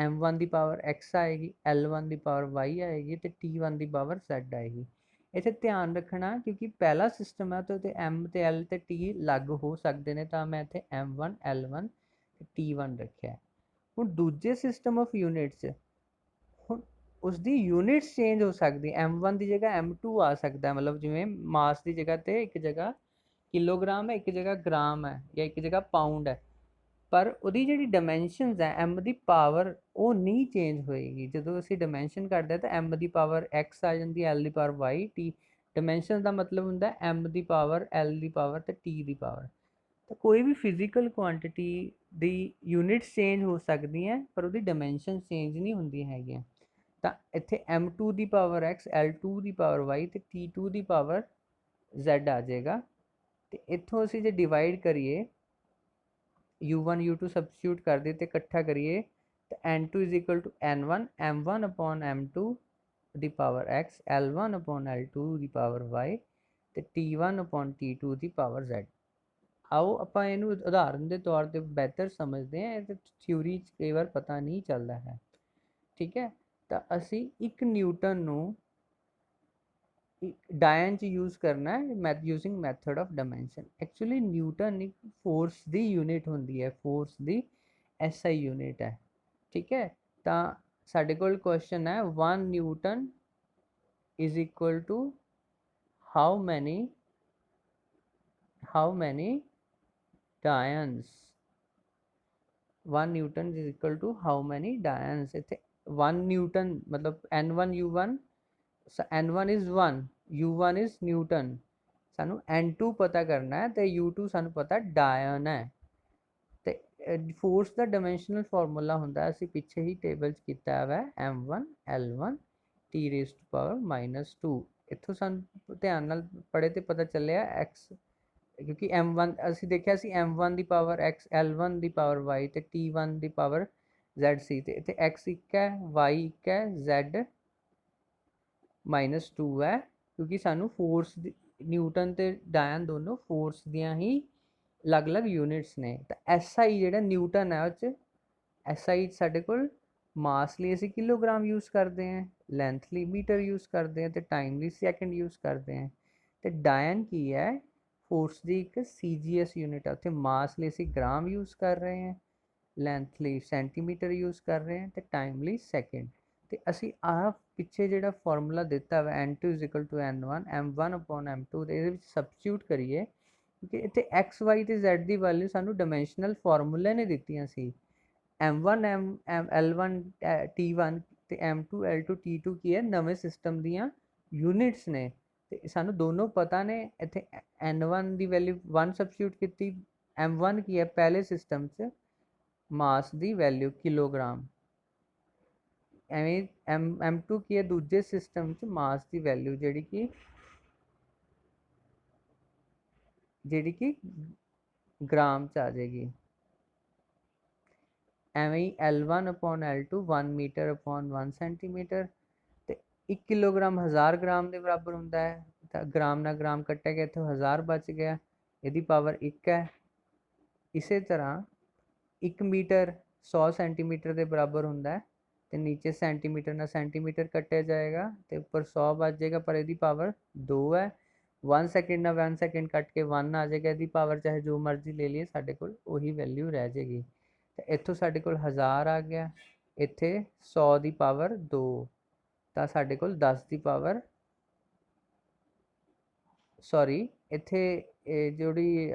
M1 ਦੀ ਪਾਵਰ X ਆਏਗੀ, L1 ਦੀ ਪਾਵਰ Y ਆਏਗੀ, ਤੇ T1 ਦੀ ਪਾਵਰ Z ਆਏਗੀ। ਇੱਥੇ ਧਿਆਨ ਰੱਖਣਾ, ਕਿਉਂਕਿ ਪਹਿਲਾ ਸਿਸਟਮ ਹੈ ਤਾਂ ਉੱਤੇ M ਤੇ L ਤੇ T ਲੱਗ ਹੋ ਸਕਦੇ ਨੇ, ਤਾਂ ਮੈਂ ਇੱਥੇ M1 L1 ਤੇ T1 ਰੱਖਿਆ। ਹੁਣ ਦੂਜੇ ਸਿਸਟਮ ਆਫ ਯੂਨਿਟਸ, ਹੁਣ ਉਸਦੀ ਯੂਨਿਟਸ ਚੇਂਜ ਹੋ ਸਕਦੀ। M1 ਦੀ ਜਗ੍ਹਾ M2 ਆ ਸਕਦਾ, ਮਤਲਬ ਜਿਵੇਂ ਮਾਸ ਦੀ ਜਗ੍ਹਾ ਤੇ ਇੱਕ ਜਗ੍ਹਾ ਕਿਲੋਗ੍ਰਾਮ ਹੈ, ਇੱਕ ਜਗ੍ਹਾ ਗ੍ਰਾਮ ਹੈ, ਜਾਂ ਇੱਕ ਜਗ੍ਹਾ ਪਾਊਂਡ ਹੈ, ਪਰ ਉਹਦੀ ਜਿਹੜੀ ਡਾਇਮੈਂਸ਼ਨਸ ਹੈ M ਦੀ ਪਾਵਰ ਉਹ ਨਹੀਂ ਚੇਂਜ ਹੋਏਗੀ। ਜਦੋਂ ਅਸੀਂ ਡਾਇਮੈਂਸ਼ਨ ਕੱਢਦੇ ਤਾਂ M ਦੀ ਪਾਵਰ X ਆ ਜਾਂਦੀ, L ਦੀ ਪਾਵਰ Y, T। ਡਾਇਮੈਂਸ਼ਨ ਦਾ ਮਤਲਬ ਹੁੰਦਾ M ਦੀ ਪਾਵਰ, L ਦੀ ਪਾਵਰ ਤੇ T ਦੀ ਪਾਵਰ। ਤਾਂ ਕੋਈ ਵੀ ਫਿਜ਼ੀਕਲ ਕੁਆਂਟਿਟੀ ਦੀ ਯੂਨਿਟਸ ਚੇਂਜ ਹੋ ਸਕਦੀਆਂ, ਪਰ ਉਹਦੀ ਡਾਇਮੈਂਸ਼ਨ ਚੇਂਜ ਨਹੀਂ ਹੁੰਦੀਆਂ ਹੈਗੀਆਂ। ਤਾਂ ਇੱਥੇ M2 ਦੀ ਪਾਵਰ X, L2 ਦੀ ਪਾਵਰ Y ਤੇ T2 ਦੀ ਪਾਵਰ Z ਆ ਜਾਏਗਾ। ਤੇ ਇੱਥੋਂ ਅਸੀਂ ਜੇ ਡਿਵਾਈਡ ਕਰੀਏ, U1 U2 ਸਬਸਟੀਟਿਊਟ ਕਰ ਦੇ ਤੇ ਇਕੱਠਾ ਕਰੀਏ, ਤਾਂ N2 is equal to N1 M1 upon M2 ਦੀ power X, L1 upon L2 ਦੀ ਪਾਵਰ Y ਤੇ T1 ਅਪੋਨ T2 ਦੀ ਪਾਵਰ Z। ਆਓ ਆਪਾਂ ਇਹਨੂੰ ਉਦਾਹਰਨ ਦੇ ਤੌਰ ਤੇ ਬਿਹਤਰ ਸਮਝਦੇ ਹਾਂ, ਇਹ ਤੇ ਥਿਊਰੀ 'ਚ ਕਈ ਵਾਰ ਪਤਾ ਨਹੀਂ ਚੱਲਦਾ ਹੈ। ਠੀਕ ਹੈ, ਤਾਂ ਅਸੀਂ 1 ਨਿਊਟਨ ਨੂੰ ਡਾਇਨ 'ਚ ਯੂਜ਼ ਕਰਨਾ ਹੈ using method of dimension. Actually newton ਇੱਕ ਫੋਰਸ ਦੀ ਯੂਨਿਟ ਹੁੰਦੀ ਹੈ, ਫੋਰਸ ਦੀ SI ਯੂਨਿਟ ਹੈ। ਠੀਕ ਹੈ, ਤਾਂ ਸਾਡੇ ਕੋਲ ਕੁਐਸਚਨ ਹੈ 1 newton is equal to how many dynes. 1 newton is equal to how many dynes. इतने 1 न्यूटन मतलब N1 U1, N1 is 1, U1 is Newton. सानू N2 पता करना है तो U2 सानू पता डायन है। तो फोर्स का डायमेंशनल फॉर्मूला होंदा है, असी पिछे ही टेबल च कीता हुआ है, M1 L1 T raise to power -2। इत्थों सानू ध्यान नाल पढ़े तो पता चलिया X, क्योंकि M1 ਅਸੀਂ ਦੇਖਿਆ ਸੀ M1 ਦੀ ਪਾਵਰ X, L1 ਦੀ ਪਾਵਰ Y ਤੇ T1 ਦੀ ਪਾਵਰ Z ਸੀ, ਤੇ ਇੱਥੇ X 1 ਹੈ, Y 1 ਹੈ, Z -2 ਹੈ, ਕਿਉਂਕਿ ਸਾਨੂੰ ਫੋਰਸ ਨਿਊਟਨ ਤੇ ਡਾਇਨ ਦੋਨੋਂ ਫੋਰਸ ਦੀਆਂ ਹੀ ਅਲੱਗ-ਅਲੱਗ ਯੂਨਿਟਸ ਨੇ। ਤਾਂ SI ਜਿਹੜਾ ਨਿਊਟਨ ਹੈ ਉਹ 'ਚ SI ਸਾਡੇ ਕੋਲ ਮਾਸ ਲਈ ਅਸੀਂ ਕਿਲੋਗ੍ਰਾਮ ਯੂਜ਼ ਕਰਦੇ ਹਾਂ, ਲੈਂਥ ਲਈ ਮੀਟਰ ਯੂਜ਼ ਕਰਦੇ ਹਾਂ, ਤੇ ਟਾਈਮ ਲਈ ਸੈਕਿੰਡ ਯੂਜ਼ ਕਰਦੇ ਹਾਂ। ਤੇ ਡਾਇਨ ਕੀ ਹੈ, ਫੋਰਸ ਦੀ ਇੱਕ CGS ਯੂਨਿਟ ਹੈ। ਉੱਥੇ ਮਾਸ ਲਈ ਅਸੀਂ ਗ੍ਰਾਮ ਯੂਜ਼ ਕਰ ਰਹੇ ਹਾਂ, ਲੈਂਥ ਲਈ ਸੈਂਟੀਮੀਟਰ ਯੂਜ਼ ਕਰ ਰਹੇ ਹਾਂ, ਤੇ ਟਾਈਮ ਲਈ ਸੈਕਿੰਡ। ਤੇ ਅਸੀਂ ਆਹ ਪਿੱਛੇ ਜਿਹੜਾ ਫਾਰਮੂਲਾ ਦਿੱਤਾ ਵਾ n2 n1 m1/m2 ਦੇ ਇਹਦੇ ਵਿੱਚ ਸਬਸਟੀਟਿਊਟ ਕਰੀਏ ਕਿ ਇੱਥੇ x y ਤੇ z ਦੀ ਵੈਲਿਊ ਸਾਨੂੰ ਡਾਈਮੈਂਸ਼ਨਲ ਫਾਰਮੂਲੇ ਨੇ ਦਿੱਤੀਆਂ ਸੀ। m1 l1 t1 ਤੇ m2 l2 t2 ਕੀ ਹੈ, ਨਵੇਂ ਸਿਸਟਮ ਦੀਆਂ ਯੂਨਿਟਸ ਨੇ ਤੇ ਸਾਨੂੰ ਦੋਨੋਂ ਪਤਾ ਨੇ। ਇੱਥੇ n1 ਦੀ ਵੈਲਿਊ 1 ਸਬਸਟੀਟਿਊਟ ਕੀਤੀ, m1 ਕੀ ਹੈ ਪਹਿਲੇ ਸਿਸਟਮ 'ਚ ਮਾਸ ਦੀ ਵੈਲਿਊ ਕਿਲੋਗ੍ਰਾਮ, ਐਵੇਂ m2 ਕੀ ਹੈ ਦੂਜੇ ਸਿਸਟਮ 'ਚ ਮਾਸ ਦੀ ਵੈਲਿਊ ਜਿਹੜੀ ਕਿ ਗ੍ਰਾਮ 'ਚ ਆ ਜਾਏਗੀ। ਐਵੇਂ ਹੀ l1/l2 1 ਮੀਟਰ/1 ਸੈਂਟੀਮੀਟਰ ਤੇ 1 ਕਿਲੋਗ੍ਰਾਮ 1000 ਗ੍ਰਾਮ ਦੇ ਬਰਾਬਰ ਹੁੰਦਾ ਹੈ। ਤਾਂ ਗ੍ਰਾਮ ਨਾਲ ਗ੍ਰਾਮ ਕੱਟਿਆ ਗਿਆ, ਇੱਥੋਂ 1000 ਬਚ ਗਿਆ, ਇਹਦੀ ਪਾਵਰ 1 ਹੈ। ਇਸੇ ਤਰ੍ਹਾਂ 1 ਮੀਟਰ 100 ਸੈਂਟੀਮੀਟਰ ਦੇ ਬਰਾਬਰ ਹੁੰਦਾ ਹੈ ਤੇ ਨੀਚੇ ਸੈਂਟੀਮੀਟਰ ਨਾਲ ਸੈਂਟੀਮੀਟਰ ਕੱਟਿਆ ਜਾਏਗਾ ਤੇ ਉੱਪਰ 100 ਬਚ ਜਾਏਗਾ, ਪਰ ਇਹਦੀ ਪਾਵਰ 2 ਹੈ। 1 ਸੈਕਿੰਡ ਨਾਲ 1 ਸੈਕਿੰਡ ਕੱਟ ਕੇ 1 ਆ ਜਾਏਗਾ, ਇਹਦੀ ਪਾਵਰ ਚਾਹੇ ਜੋ ਮਰਜ਼ੀ ਲੈ ਲਈਏ ਸਾਡੇ ਕੋਲ ਉਹੀ ਵੈਲਿਊ ਰਹਿ ਜਾਏਗੀ। ਤੇ ਇੱਥੋਂ ਸਾਡੇ ਕੋਲ 1000 ਆ ਗਿਆ, ਇੱਥੇ 100 ਦੀ ਪਾਵਰ 2, ਤਾਂ ਸਾਡੇ ਕੋਲ 10 ਦੀ ਪਾਵਰ ਸੌਰੀ ਇੱਥੇ ਜਿਹੜੀ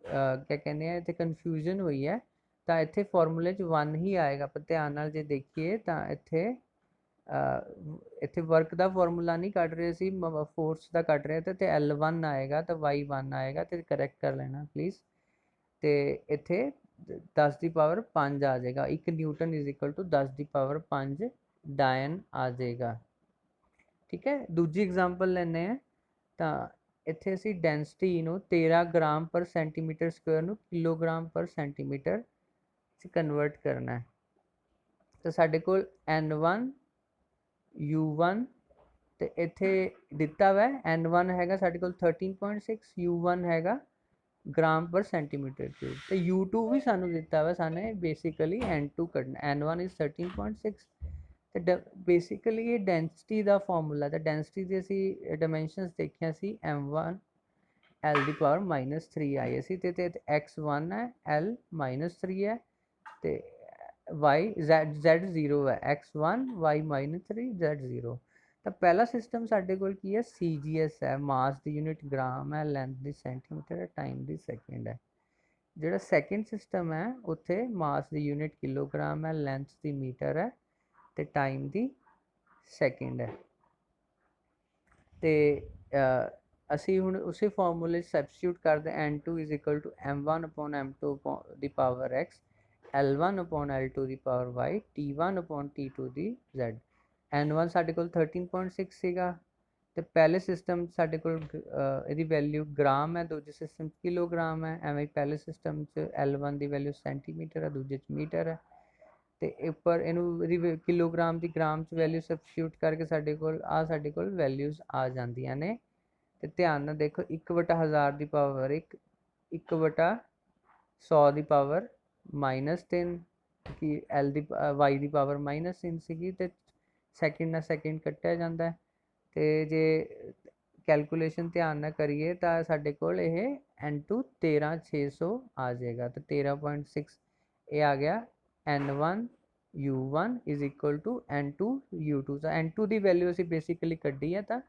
ਕਿਆ ਕਹਿੰਦੇ ਆ ਇੱਥੇ ਕਨਫਿਊਜ਼ਨ ਹੋਈ ਹੈ, ਤਾਂ ਇੱਥੇ ਫਾਰਮੂਲੇ 'ਚ 1 ਹੀ ਆਏਗਾ। ਪਰ ਧਿਆਨ ਨਾਲ ਜੇ ਦੇਖੀਏ ਤਾਂ ਇੱਥੇ ਵਰਕ ਦਾ ਫਾਰਮੂਲਾ ਨਹੀਂ ਕੱਢ ਰਹੇ ਸੀ, ਫੋਰਸ ਦਾ ਕੱਢ ਰਹੇ ਤੇ L1 ਆਏਗਾ ਤਾਂ Y1 ਆਏਗਾ, ਤੇ ਕਰੈਕਟ ਕਰ ਲੈਣਾ ਪਲੀਜ਼। ਤੇ ਇੱਥੇ 10 ਦੀ ਪਾਵਰ 5 ਆ ਜਾਏਗਾ, 1 newton is equal to 10 the power 5 ਡਾਇਨ ਆ ਜਾਏਗਾ। ਠੀਕ ਹੈ, ਦੂਜੀ ਐਗਜ਼ਾਮਪਲ ਲੈਂਦੇ ਹਾਂ। ਤਾਂ ਇੱਥੇ ਅਸੀਂ ਡੈਂਸਿਟੀ ਨੂੰ 13 ਗ੍ਰਾਮ ਪਰ ਸੈਂਟੀਮੀਟਰ ਸਕੁਅਰ ਨੂੰ ਕਿਲੋਗ੍ਰਾਮ ਪਰ ਸੈਂਟੀਮੀਟਰ 'ਚ ਕਨਵਰਟ ਕਰਨਾ ਹੈ। ਤਾਂ ਸਾਡੇ ਕੋਲ n1 u1 ਤੇ ਇੱਥੇ ਦਿੱਤਾ ਵਾ n1 ਹੈਗਾ ਸਾਡੇ ਕੋਲ 13.6, u1 ਹੈਗਾ ਗ੍ਰਾਮ ਪਰ ਸੈਂਟੀਮੀਟਰ ਕਿਊਬ, ਤੇ u2 ਵੀ ਸਾਨੂੰ ਦਿੱਤਾ ਵਾ, ਸਾਨੂੰ ਬੇਸਿਕਲੀ n2 ਕੱਢਣਾ। n1 ਇਜ਼ 13.6 ਤੇ ਬੇਸਿਕਲੀ ਇਹ ਡੈਂਸਿਟੀ ਦਾ ਫਾਰਮੂਲਾ, ਤਾਂ ਡੈਂਸਿਟੀ ਦੇ ਅਸੀਂ ਡਾਈਮੈਂਸ਼ਨਸ ਦੇਖਿਆ ਸੀ m1 l ਦੀ ਪਾਵਰ -3 ਆਈ ਸੀ, ਤੇ x1 ਹੈ, l -3 ਹੈ ਤੇ z 0 ਹੈ, x1 y -3 z 0। ਤਾਂ ਪਹਿਲਾ ਸਿਸਟਮ ਸਾਡੇ ਕੋਲ ਕੀ ਹੈ, CGS ਹੈ, ਮਾਸ ਦੀ ਯੂਨਿਟ ਗ੍ਰਾਮ ਹੈ, ਲੈਂਥ ਦੀ ਸੈਂਟੀਮੀਟਰ ਹੈ, ਟਾਈਮ ਦੀ ਸੈਕਿੰਡ ਹੈ। ਜਿਹੜਾ ਸੈਕਿੰਡ ਸਿਸਟਮ ਹੈ ਉੱਥੇ ਮਾਸ ਦੀ ਯੂਨਿਟ ਕਿਲੋਗ੍ਰਾਮ ਹੈ, ਲੈਂਥ ਦੀ ਮੀਟਰ ਹੈ ਤੇ ਟਾਈਮ ਦੀ ਸੈਕਿੰਡ ਹੈ। ਤੇ ਅਸੀਂ ਹੁਣ ਉਸੇ ਫਾਰਮੂਲੇ 'ਚ ਸਬਸਟੀਟਿਊਟ ਕਰਦੇ n2 is equal to m1/m2 ਦੀ ਪਾਵਰ x, l1/l2 ਦੀ ਪਾਵਰ y, t1/t2 ਦੀ z। n1 ਸਾਡੇ ਕੋਲ 13.6 ਸੀਗਾ ਤੇ ਪਹਿਲੇ ਸਿਸਟਮ ਸਾਡੇ ਕੋਲ ਇਹਦੀ ਵੈਲਿਊ ਗ੍ਰਾਮ ਹੈ, ਦੂਜੇ ਸਿਸਟਮ 'ਚ ਕਿਲੋਗ੍ਰਾਮ ਹੈ। ਐਵੇਂ ਪਹਿਲੇ ਸਿਸਟਮ 'ਚ l1 ਦੀ ਵੈਲਿਊ ਸੈਂਟੀਮੀਟਰ ਹੈ, ਦੂਜੇ 'ਚ ਮੀਟਰ ਹੈ ਤੇ ਉੱਪਰ ਇਹਨੂੰ ਇਹਦੀ ਕਿਲੋਗ੍ਰਾਮ ਦੀ ਗ੍ਰਾਮ 'ਚ ਵੈਲਿਊ ਸਬਸਟੀਟਿਊਟ ਕਰਕੇ ਸਾਡੇ ਕੋਲ ਵੈਲਿਊਜ਼ ਆ ਜਾਂਦੀਆਂ ਨੇ। ਤੇ ਧਿਆਨ ਨਾਲ ਦੇਖੋ, 1/1000 ਦੀ ਪਾਵਰ 1, 1/100 ਦੀ ਪਾਵਰ -3 ਕਿ y ਦੀ ਪਾਵਰ -3 ਸੀਗੀ ਤੇ ਸੈਕਿੰਡ ਨਾਲ ਸੈਕਿੰਡ ਕੱਟਿਆ ਜਾਂਦਾ ਹੈ। ਤੇ ਜੇ ਕੈਲਕੂਲੇਸ਼ਨ ਧਿਆਨ ਨਾਲ ਕਰੀਏ ਤਾਂ ਸਾਡੇ ਕੋਲ ਇਹ n2 13600 ਆ ਜਾਏਗਾ, ਤਾਂ 13.6 ਇਹ ਆ ਗਿਆ n1 u1 is equal to n2 u2। ਤਾਂ n2 ਦੀ ਵੈਲਿਊ ਅਸੀਂ ਬੇਸਿਕਲੀ ਕੱਢੀ ਹੈ, ਤਾਂ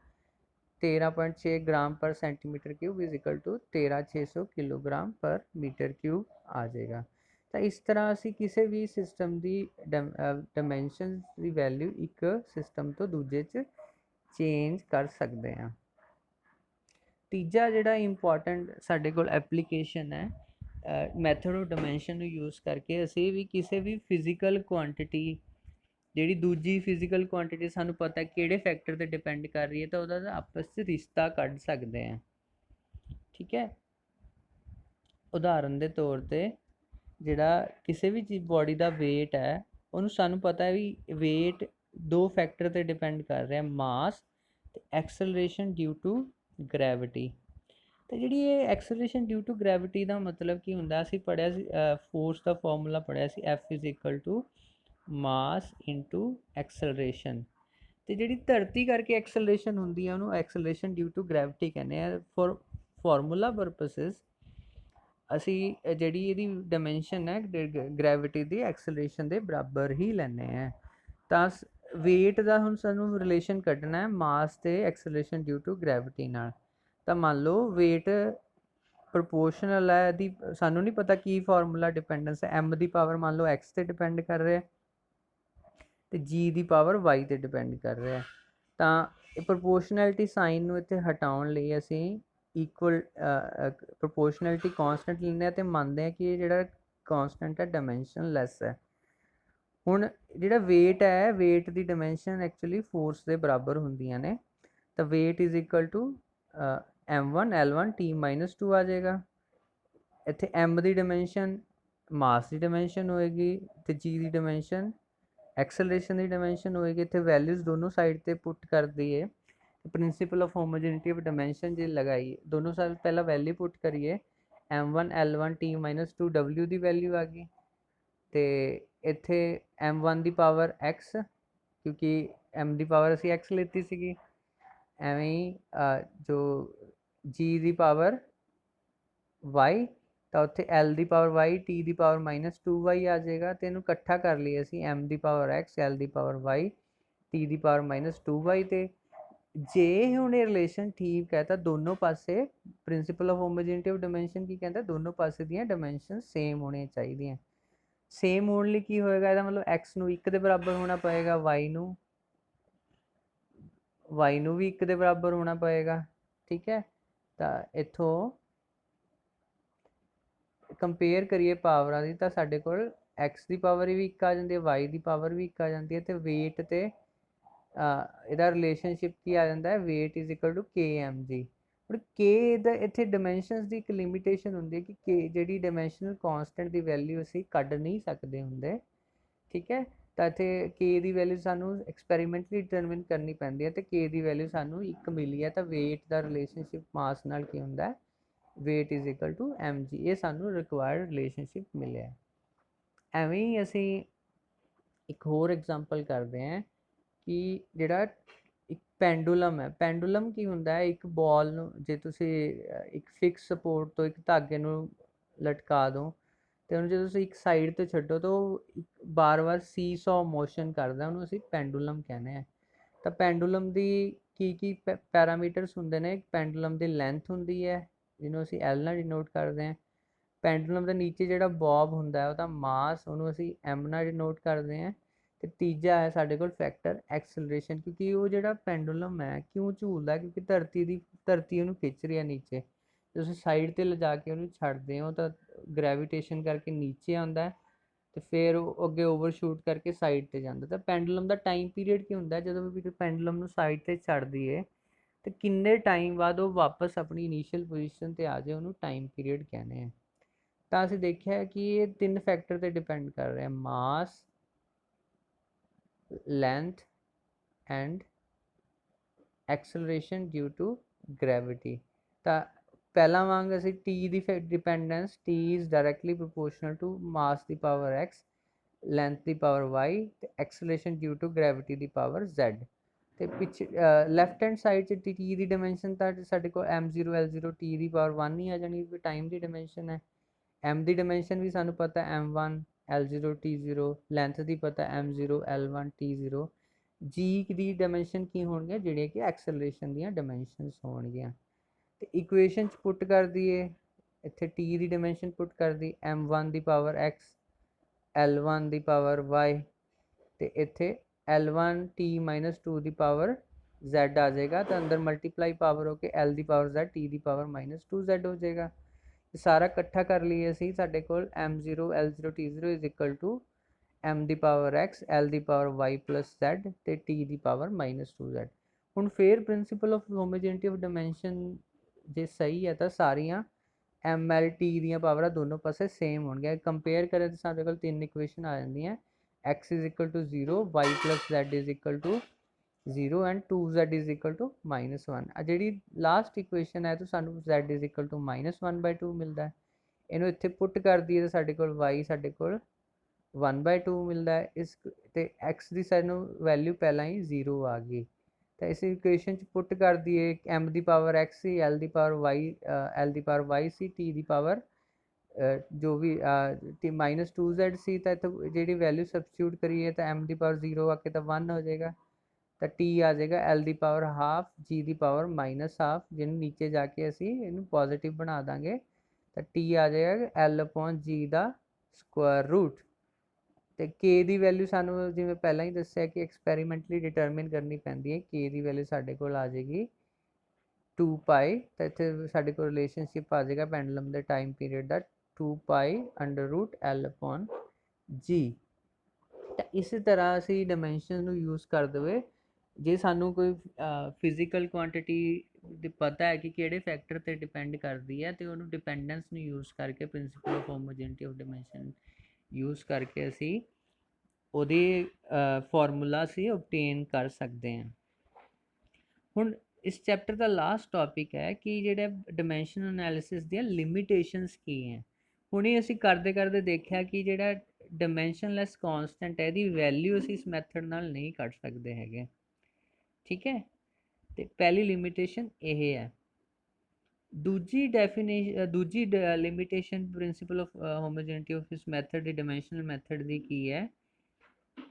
13.6 gram per centimetre cube is equal to 13600 kilogram per metre cube ਆ ਜਾਏਗਾ। ਤਾਂ ਇਸ ਤਰ੍ਹਾਂ ਅਸੀਂ ਕਿਸੇ ਵੀ ਸਿਸਟਮ ਦੀ ਡਾਈਮੈਂਸ਼ਨ ਦੀ ਵੈਲਿਊ ਇੱਕ ਸਿਸਟਮ ਤੋਂ ਦੂਜੇ 'ਚ ਚੇਂਜ ਕਰ ਸਕਦੇ ਹਾਂ। ਤੀਜਾ ਜਿਹੜਾ ਇੰਪੋਰਟੈਂਟ ਸਾਡੇ ਕੋਲ ਐਪਲੀਕੇਸ਼ਨ ਹੈ, ਮੈਥਡ ਆਫ ਡਾਈਮੈਂਸ਼ਨ ਨੂੰ ਯੂਜ਼ ਕਰਕੇ ਅਸੀਂ ਵੀ ਕਿਸੇ ਵੀ ਫਿਜ਼ੀਕਲ ਕੁਆਂਟਿਟੀ, ਜਿਹੜੀ ਦੂਜੀ ਫਿਜ਼ੀਕਲ ਕੁਆਂਟਿਟੀ ਸਾਨੂੰ ਪਤਾ ਕਿਹੜੇ ਫੈਕਟਰ 'ਤੇ ਡਿਪੈਂਡ ਕਰ ਰਹੀ ਹੈ, ਤਾਂ ਉਹਦਾ ਆਪਸ 'ਚ ਰਿਸ਼ਤਾ ਕੱਢ ਸਕਦੇ ਹਾਂ। ਠੀਕ ਹੈ, ਉਦਾਹਰਨ ਦੇ ਤੌਰ 'ਤੇ ਜਿਹੜਾ ਕਿਸੇ ਵੀ ਚੀਜ਼ ਬੋਡੀ ਦਾ ਵੇਟ ਹੈ, ਉਹਨੂੰ ਸਾਨੂੰ ਪਤਾ ਹੈ ਵੀ ਵੇਟ 2 ਫੈਕਟਰ 'ਤੇ ਡਿਪੈਂਡ ਕਰ ਰਿਹਾ, ਮਾਸ ਤੇ ਐਕਸਲਰੇਸ਼ਨ ਡਿਊ ਟੂ ਗ੍ਰੈਵਿਟੀ। ਤੇ ਜਿਹੜੀ ਇਹ ਐਕਸਲਰੇਸ਼ਨ ਡਿਊ ਟੂ ਗ੍ਰੈਵਿਟੀ ਦਾ ਮਤਲਬ ਕੀ ਹੁੰਦਾ, ਅਸੀਂ ਪੜ੍ਹਿਆ ਸੀ ਫੋਰਸ ਦਾ ਫਾਰਮੂਲਾ ਪੜ੍ਹਿਆ ਸੀ, F is equal to mass into acceleration. ਤੇ ਜਿਹੜੀ ਧਰਤੀ ਕਰਕੇ ਐਕਸਲਰੇਸ਼ਨ ਹੁੰਦੀ ਹੈ ਉਹਨੂੰ ਐਕਸਲਰੇਸ਼ਨ ਡਿਊ ਟੂ ਗ੍ਰੈਵਿਟੀ ਕਹਿੰਦੇ ਆ। ਫॉर ਫਾਰਮੂਲਾ ਪਰਪਸਿਸ ਅਸੀਂ ਜਿਹੜੀ ਇਹਦੀ ਡਾਈਮੈਂਸ਼ਨ ਹੈ ਗ੍ਰੈਵਿਟੀ ਦੀ ਐਕਸਲਰੇਸ਼ਨ ਦੇ ਬਰਾਬਰ ਹੀ ਲੈਂਦੇ ਹਾਂ। ਤਾਂ वेट का हुण सानू रिलेशन कड्ढना है मास ते एक्सेलरेशन ड्यू टू ग्रैविटी नाल। तो मान लो वेट प्रोपोर्शनल है दी सानू नहीं पता की फार्मूला डिपेंडेंस है एम दी पावर मान लो एक्स ते डिपेंड कर रहा है तो जी दी पावर वाई ते डिपेंड कर रहा है। तो प्रोपोर्शनैलिटी साइन नूं इत्थे हटाउण लई असीं इक्वल प्रोपोर्शनैलिटी कॉन्सटेंट लैंदे ते मंनदे कि ये जिहड़ा कॉन्सटेंट है डायमेंशनलैस है। हुण जिहड़ा वेट है वेट दी डायमेंशन एक्चुअली फोर्स दे बराबर हुंदियां ने। तो weight is equal to M1 L1 T-2 आ जाएगा। इत्थे M दी डायमेंशन मास दी डायमेंशन होएगी ते G दी डायमेंशन एक्सेलरेशन की डायमेंशन होएगी। इत्थे वैल्यूज दोनों साइड ते पुट कर दिए principle of homogeneity of dimension जी लगाई दोनों साइड पहला वैल्यू पुट करिए M1 L1 T-2 W की वैल्यू आ गई तो इत्थे M1 की पावर X क्योंकि M की पावर असी X लेती सी एवें ही जो G की पावर Y तो उत्थे L की पावर Y T की पावर -2Y आ जाएगा तो इनू इकट्ठा कर लिए असी M की पावर X L की पावर Y T की पावर -2Y तो जे हुण ये रिलेशन ठीक है तो दोनों पासे principal of homogeneity of dimension की कहता दोनों पासे दियां डायमेंशन सेम होनी चाहिए। सेम होने लिए की होएगा ਇਹਦਾ मतलब x ਨੂੰ 1 ਦੇ ਬਰਾਬਰ ਹੋਣਾ ਪਏਗਾ y ਨੂੰ ਵੀ 1 ਦੇ ਬਰਾਬਰ ਹੋਣਾ ਪਏਗਾ। ठीक है तो इत्थों कंपेयर करिए पावरां दी तो साडे कोल x की पावर भी 1 आ जाती है y की पावर भी 1 आ जाती है तो वेट तो ਇਹਦਾ रिलेशनशिप की आ जाता है weight is equal to KmG। ਹੁਣ k ਦਾ ਇੱਥੇ ਡਾਇਮੈਂਸ਼ਨਸ ਦੀ ਇੱਕ ਲਿਮਿਟੇਸ਼ਨ ਹੁੰਦੀ ਹੈ ਕਿ k ਜਿਹੜੀ ਡਾਇਮੈਂਸ਼ਨਲ ਕਾਂਸਟੈਂਟ ਦੀ ਵੈਲਿਊ ਅਸੀਂ ਕੱਢ ਨਹੀਂ ਸਕਦੇ ਹੁੰਦੇ। ਠੀਕ ਹੈ ਤਾਂ ਇੱਥੇ k ਦੀ ਵੈਲਿਊ ਸਾਨੂੰ ਐਕਸਪੈਰੀਮੈਂਟਲੀ ਡਿਟਰਮਿਨ ਕਰਨੀ ਪੈਂਦੀ ਹੈ ਤੇ k ਦੀ ਵੈਲਿਊ ਸਾਨੂੰ 1 ਮਿਲੀ ਹੈ ਤਾਂ ਵੇਟ ਦਾ ਰਿਲੇਸ਼ਨਸ਼ਿਪ ਮਾਸ ਨਾਲ ਕੀ ਹੁੰਦਾ ਹੈ weight is equal to mg ये सानू रिक्वायर्ड रिलेशनशिप मिले। एवें ही असी एक होर एग्जाम्पल करते हैं कि जिहड़ा एक पेंडुलम है पेंडुलम की हुंदा है एक बॉल नूं जे तुसी एक फिक्स सपोर्ट तो एक धागे नूं लटका दो तो उन्हें जो तुसी एक साइड तो छड्डो तो बार बार सीसॉ मोशन करदा उन्हें असी पेंडुलम कहने हैं। तो पेंडुलम दी की पैरामीटर्स हुंदे ने पेंडुलम दी लेंथ हुंदी है जिन्हों असी L नाल डिनोट करते हैं। पेंडुलम के नीचे जो बॉब होंगे वह मास उन्होंने असी M नाल डिनोट करते हैं। तो तीजा है साढ़े को फैक्टर एक्सलरेशन क्योंकि वो जो पेंडुलम है क्यों झूलता क्योंकि धरती उन्होंने खिंच रही है नीचे जो साइड पर लिजा के उन्होंने छड्डते हो तो ग्रैविटेशन करके नीचे आता है तो फिर अगे ओवरशूट करके साइड पर जाता। तो पेंडुलम का टाइम पीरियड की होंगे जो भी पेंडुलम साइड पर छड्ड दईए तो किन्ने टाइम बाद वो वापस अपनी इनीशियल पोजीशन ते आ जाए उन्होंने टाइम पीरियड कहने हैं। तो असीं देखिया कि ये 3 फैक्टर ते डिपेंड कर रहे हैं mass length and acceleration due to gravity. तो पहला वांग असीं टी दी dependence t is directly proportional to mass दी पावर एक्स लेंथ दी पावर वाई ते एक्सलरेशन ड्यू टू ग्रैविटी दी पावर जेड। तो पिछे लैफ्ट हैंड साइड से टी की डायमेंशन तो साढ़े को M0 L0 T की पावर 1 ही आ जानी क्योंकि टाइम की डायमेंशन है। M की डायमेंशन भी सानू पता है M1 L0 T0 लेंथ की पता है M0 L1 T0 G की डायमेंशन की होंगे जिहड़ियां कि एक्सलरेशन दी डायमेंशनस होणगियां। तो इक्वेशन पुट कर दिए इत्थे T की डायमेंशन पुट कर दी M1 की पावर X L1 की पावर Y तो इत्थे L1 T-2 की पावर Z आ जाएगा तो अंदर मल्टीप्लाई पावर होके L की पावर Z T की पावर -2Z हो जाएगा। सारा इकट्ठा कर लिए असी साढ़े को M0 L0 T0 is equal to M की पावर X L की पावर Y प्लस Z तो T की पावर -2Z। हुण फिर principle of homogeneity of dimension जे सही है तो सारिया ML T दी पावर दोनों पासे सेम होंगे। कंपेयर करें तो साढ़े को 3 इक्वेशन आ जाती हैं x is equal to 0 y plus z is equal to 0 and 2z is equal to -1। जी लास्ट इक्वेशन है तो सानू z इज इक्वल टू -1/2 मिलता है। इनू इत्थे पुट कर दिए तो साढ़े को y साढ़े को 1/2 मिलता है। इस ते x की सानू वैल्यू पहला ही 0 आ गई तो इस इक्वेशन पुट कर दिए M की पावर x सी L की पावर y L की पावर y सी T की पावर ਜੋ ਵੀ -2z ਸੀ ਤਾਂ ਇੱਥੇ ਜਿਹੜੀ ਵੈਲਿਊ ਸਬਸਟੀਟਿਊਟ ਕਰੀਏ ਤਾਂ m ਦੀ ਪਾਵਰ 0 ਆ ਕੇ ਤਾਂ 1 ਹੋ ਜਾਏਗਾ, ਤਾਂ t ਆ ਜਾਏਗਾ l ਦੀ ਪਾਵਰ ਹਾਫ g ਦੀ ਪਾਵਰ -ਹਾਫ, ਜਿਹਨੂੰ ਨੀਚੇ ਜਾ ਕੇ ਅਸੀਂ ਇਹਨੂੰ ਪੋਜ਼ੀਟਿਵ ਬਣਾ ਦਾਂਗੇ ਤਾਂ t ਆ ਜਾਏਗਾ l/g ਦਾ ਸਕੁਆਇਰ ਰੂਟ। ਤੇ k ਦੀ ਵੈਲਿਊ ਸਾਨੂੰ ਜਿਵੇਂ ਪਹਿਲਾਂ ਹੀ ਦੱਸਿਆ ਕਿ ਐਕਸਪੈਰੀਮੈਂਟਲੀ ਡਿਟਰਮਿਨ ਕਰਨੀ ਪੈਂਦੀ ਹੈ। k ਦੀ ਵੈਲਿਊ ਸਾਡੇ ਕੋਲ ਆ ਜਾਏਗੀ 2π, ਤਾਂ ਇੱਥੇ ਸਾਡੇ ਕੋਲ ਰਿਲੇਸ਼ਨਸ਼ਿਪ ਆ ਜਾਏਗਾ ਪੈਂਡੂਲਮ ਦੇ ਟਾਈਮ ਪੀਰੀਅਡ ਦਾ 2π√l/g। ਤਾਂ ਇਸੇ ਤਰ੍ਹਾਂ ਅਸੀਂ ਡਾਇਮੈਂਸ਼ਨ ਨੂੰ ਯੂਜ਼ ਕਰਦੇ ਹੋਏ ਜੇ ਸਾਨੂੰ ਕੋਈ ਫਿਜ਼ੀਕਲ ਕੁਆਂਟੀਟੀ ਦੀ ਪਤਾ ਹੈ ਕਿ ਕਿਹੜੇ ਫੈਕਟਰ ਤੇ ਡਿਪੈਂਡ ਕਰਦੀ ਹੈ, ਤੇ ਉਹਨੂੰ ਡਿਪੈਂਡੈਂਸ ਨੂੰ ਯੂਜ਼ ਕਰਕੇ principal of ਹੋਮੋਜੈਨਿਟੀ of dimension use ਕਰਕੇ ਅਸੀਂ ਉਹਦੀ ਫਾਰਮੂਲਾ ਅਸੀਂ ਓਬਟੇਨ ਕਰ ਸਕਦੇ ਹਾਂ। ਹੁਣ ਇਸ ਚੈਪਟਰ ਦਾ ਲਾਸਟ ਟੌਪਿਕ ਹੈ ਕਿ ਜਿਹੜੇ ਡਾਇਮੈਂਸ਼ਨ ਐਨਾਲਿਸਿਸ ਦੀਆਂ ਲਿਮਿਟੇਸ਼ਨਸ ਕੀ ਹੈ। ਹੁਣੇ ਅਸੀਂ ਕਰਦੇ ਦੇਖਿਆ ਕਿ ਜਿਹੜਾ ਡਾਇਮੈਂਸ਼ਨਲੈਸ ਕਾਂਸਟੈਂਟ ਹੈ ਇਹਦੀ ਵੈਲਿਊ ਅਸੀਂ ਇਸ ਮੈਥਡ ਨਾਲ ਨਹੀਂ ਕੱਢ ਸਕਦੇ ਹੈਗੇ, ਠੀਕ ਹੈ। ਤੇ ਪਹਿਲੀ ਲਿਮਿਟੇਸ਼ਨ ਇਹ ਹੈ। ਦੂਜੀ ਲਿਮਿਟੇਸ਼ਨ ਪ੍ਰਿੰਸੀਪਲ ਆਫ ਹੋਮੋਜੈਨਿਟੀ ਆਫ ਇਸ ਮੈਥਡ ਦੀ ਡਾਇਮੈਂਸ਼ਨਲ ਮੈਥਡ ਦੀ ਕੀ ਹੈ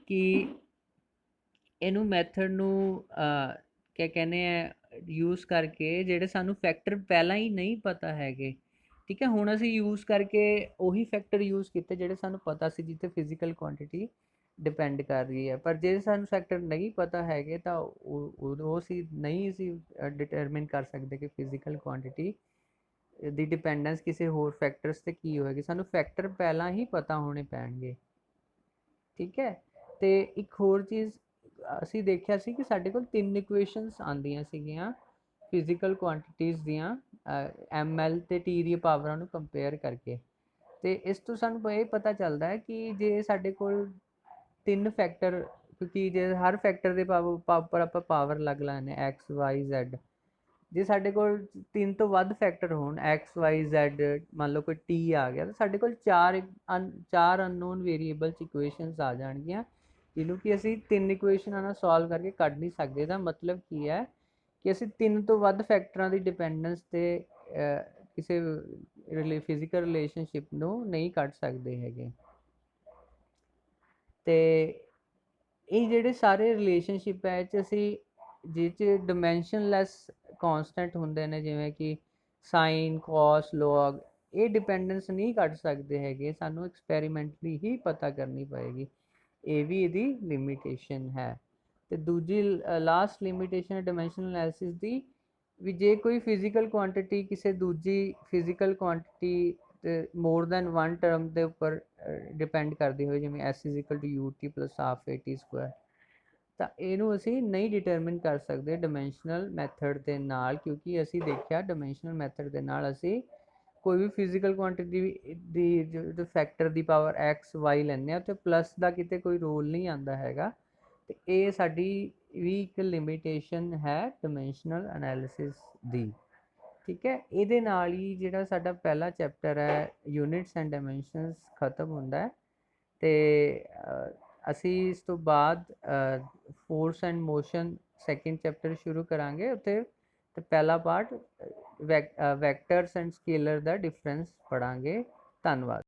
ਕਿ ਇਹਨੂੰ ਮੈਥਡ ਨੂੰ ਕਿਆ ਕਹਿੰਦੇ ਆ ਯੂਜ਼ ਕਰਕੇ ਜਿਹੜੇ ਸਾਨੂੰ ਫੈਕਟਰ ਪਹਿਲਾਂ ਹੀ ਨਹੀਂ ਪਤਾ ਹੈਗੇ, ਠੀਕ ਹੈ, ਹੁਣ ਅਸੀਂ ਯੂਜ਼ ਕਰਕੇ ਉਹੀ ਫੈਕਟਰ ਯੂਜ਼ ਕੀਤੇ ਜਿਹੜੇ ਸਾਨੂੰ ਪਤਾ ਸੀ ਜਿੱਥੇ ਫਿਜ਼ੀਕਲ ਕੁਆਂਟੀਟੀ ਡਿਪੈਂਡ ਕਰ ਰਹੀ ਹੈ। ਪਰ ਜੇ ਸਾਨੂੰ ਫੈਕਟਰ ਨਹੀਂ ਪਤਾ ਹੈਗੇ ਤਾਂ ਉਹ ਅਸੀਂ ਨਹੀਂ ਡਿਟਰਮਿਨ ਕਰ ਸਕਦੇ ਕਿ ਫਿਜ਼ੀਕਲ ਕੁਆਂਟੀਟੀ ਦੀ ਡਿਪੈਂਡੈਂਸ ਕਿਸੇ ਹੋਰ ਫੈਕਟਰਸ ਤੇ ਕੀ ਹੋਏਗੀ। ਸਾਨੂੰ ਫੈਕਟਰ ਪਹਿਲਾਂ ਹੀ ਪਤਾ ਹੋਣੇ ਪੈਣਗੇ, ਠੀਕ ਹੈ। ਤੇ ਇੱਕ ਹੋਰ ਚੀਜ਼ ਅਸੀਂ ਦੇਖਿਆ ਸੀ ਕਿ ਸਾਡੇ ਕੋਲ 3 ਇਕੁਏਸ਼ਨਸ ਆਉਂਦੀਆਂ ਸੀਗੀਆਂ ਫਿਜ਼ੀਕਲ ਕੁਆਂਟੀਟੀਜ਼ ਦੀਆਂ ml ਤੇ t ਦੀ ਪਾਵਰਾਂ ਨੂੰ ਕੰਪੇਅਰ ਕਰਕੇ। ਤੇ ਇਸ ਤੋਂ ਸਾਨੂੰ ਇਹ ਪਤਾ ਚੱਲਦਾ ਹੈ ਕਿ ਜੇ ਸਾਡੇ ਕੋਲ 3 ਫੈਕਟਰ, ਕਿਉਂਕਿ ਜੇ ਹਰ ਫੈਕਟਰ ਦੇ ਪਾਵਰ ਆਪਾਂ ਪਾਵਰ ਲੱਗ ਲੈਣੇ x y z, ਜੇ ਸਾਡੇ ਕੋਲ 3 ਤੋਂ ਵੱਧ ਫੈਕਟਰ ਹੋਣ x y z, ਮੰਨ ਲਓ ਕੋਈ t ਆ ਗਿਆ, ਤਾਂ ਸਾਡੇ ਕੋਲ 4 ਅਨਨੋਨ ਵੇਰੀਏਬਲਸ ਇਕੁਏਸ਼ਨਸ ਆ ਜਾਣਗੀਆਂ ਜਿਹਨੂੰ ਕਿ ਅਸੀਂ 3 ਇਕੁਏਸ਼ਨਾਂ ਨਾਲ ਸੋਲਵ ਕਰਕੇ ਕੱਢ ਨਹੀਂ ਸਕਦੇ। ਇਹਦਾ ਮਤਲਬ ਕੀ ਹੈ ਕਿ ਅਸੀਂ 3 ਤੋਂ ਵੱਧ ਫੈਕਟਰਾਂ ਦੀ ਡਿਪੈਂਡੈਂਸ ਤੇ ਕਿਸੇ ਫਿਜ਼ੀਕਲ ਰਿਲੇਸ਼ਨਸ਼ਿਪ ਨੂੰ ਨਹੀਂ ਕੱਢ ਸਕਦੇ ਹੈਗੇ। ਤੇ ਇਹ ਜਿਹੜੇ ਸਾਰੇ ਰਿਲੇਸ਼ਨਸ਼ਿਪ ਹੈ ਇਹ 'ਚ ਅਸੀਂ ਜਿਹ 'ਚ ਡਾਇਮੈਂਸ਼ਨਲੈਸ ਕਾਂਸਟੈਂਟ ਹੁੰਦੇ ਨੇ, ਜਿਵੇਂ ਕਿ ਸਾਈਨ ਕੋਸ ਲੌਗ, ਇਹ ਡਿਪੈਂਡੈਂਸ ਨਹੀਂ ਕੱਢ ਸਕਦੇ ਹੈਗੇ, ਸਾਨੂੰ ਐਕਸਪੈਰੀਮੈਂਟਲੀ ਹੀ ਪਤਾ ਕਰਨੀ ਪਏਗੀ। ਇਹ ਵੀ ਇਹਦੀ ਲਿਮਿਟੇਸ਼ਨ ਹੈ। ਤੇ ਦੂਜੀ ਲਾਸਟ ਲਿਮਿਟੇਸ਼ਨ ਹੈ ਡਾਇਮੈਂਸ਼ਨਲ ਐਨਾਲਿਸਿਸ ਦੀ, ਵੀ ਜੇ ਕੋਈ ਫਿਜ਼ੀਕਲ ਕੁਆਂਟੀਟੀ ਕਿਸੇ ਦੂਜੀ ਫਿਜ਼ੀਕਲ ਕੁਆਂਟੀਟੀ ਤੇ ਮੋਰ ਦੈਨ 1 ਟਰਮ ਦੇ ਉੱਪਰ ਡਿਪੈਂਡ ਕਰਦੀ ਹੋਵੇ, ਜਿਵੇਂ s = ut + ½ at², ਤਾਂ ਇਹਨੂੰ ਅਸੀਂ ਨਹੀਂ ਡਿਟਰਮਿਨ ਕਰ ਸਕਦੇ ਡਾਇਮੈਂਸ਼ਨਲ ਮੈਥਡ ਦੇ ਨਾਲ, ਕਿਉਂਕਿ ਅਸੀਂ ਦੇਖਿਆ ਡਾਇਮੈਂਸ਼ਨਲ ਮੈਥਡ ਦੇ ਨਾਲ ਅਸੀਂ ਕੋਈ ਵੀ ਫਿਜ਼ੀਕਲ ਕੁਆਂਟੀਟੀ ਦੀ ਜੋ ਫੈਕਟਰ ਦੀ ਪਾਵਰ x y ਲੈਂਦੇ ਹਾਂ ਤੇ ਪਲੱਸ ਦਾ ਕਿਤੇ ਕੋਈ ਰੋਲ ਨਹੀਂ ਆਉਂਦਾ ਹੈਗਾ। ਤੇ ਇਹ ਸਾਡੀ ਵੀ ਇੱਕ ਲਿਮਿਟੇਸ਼ਨ ਹੈ ਡਾਇਮੈਂਸ਼ਨਲ ਐਨਾਲਿਸਿਸ ਦੀ, ਠੀਕ ਹੈ। ਇਹਦੇ ਨਾਲ ਹੀ ਜਿਹੜਾ ਸਾਡਾ ਪਹਿਲਾ ਚੈਪਟਰ ਹੈ ਯੂਨਿਟਸ ਐਂਡ ਡਾਇਮੈਂਸ਼ਨਸ ਖਤਮ ਹੁੰਦਾ ਹੈ। ਤੇ ਅਸੀਂ ਇਸ ਤੋਂ ਬਾਅਦ force and motion second chapter ਸ਼ੁਰੂ ਕਰਾਂਗੇ। ਉੱਥੇ ਤੇ ਪਹਿਲਾ ਪਾਰਟ ਵੈਕਟਰਸ ਐਂਡ ਸਕੇਲਰ ਦਾ ਡਿਫਰੈਂਸ ਪੜਾਂਗੇ। ਧੰਨਵਾਦ।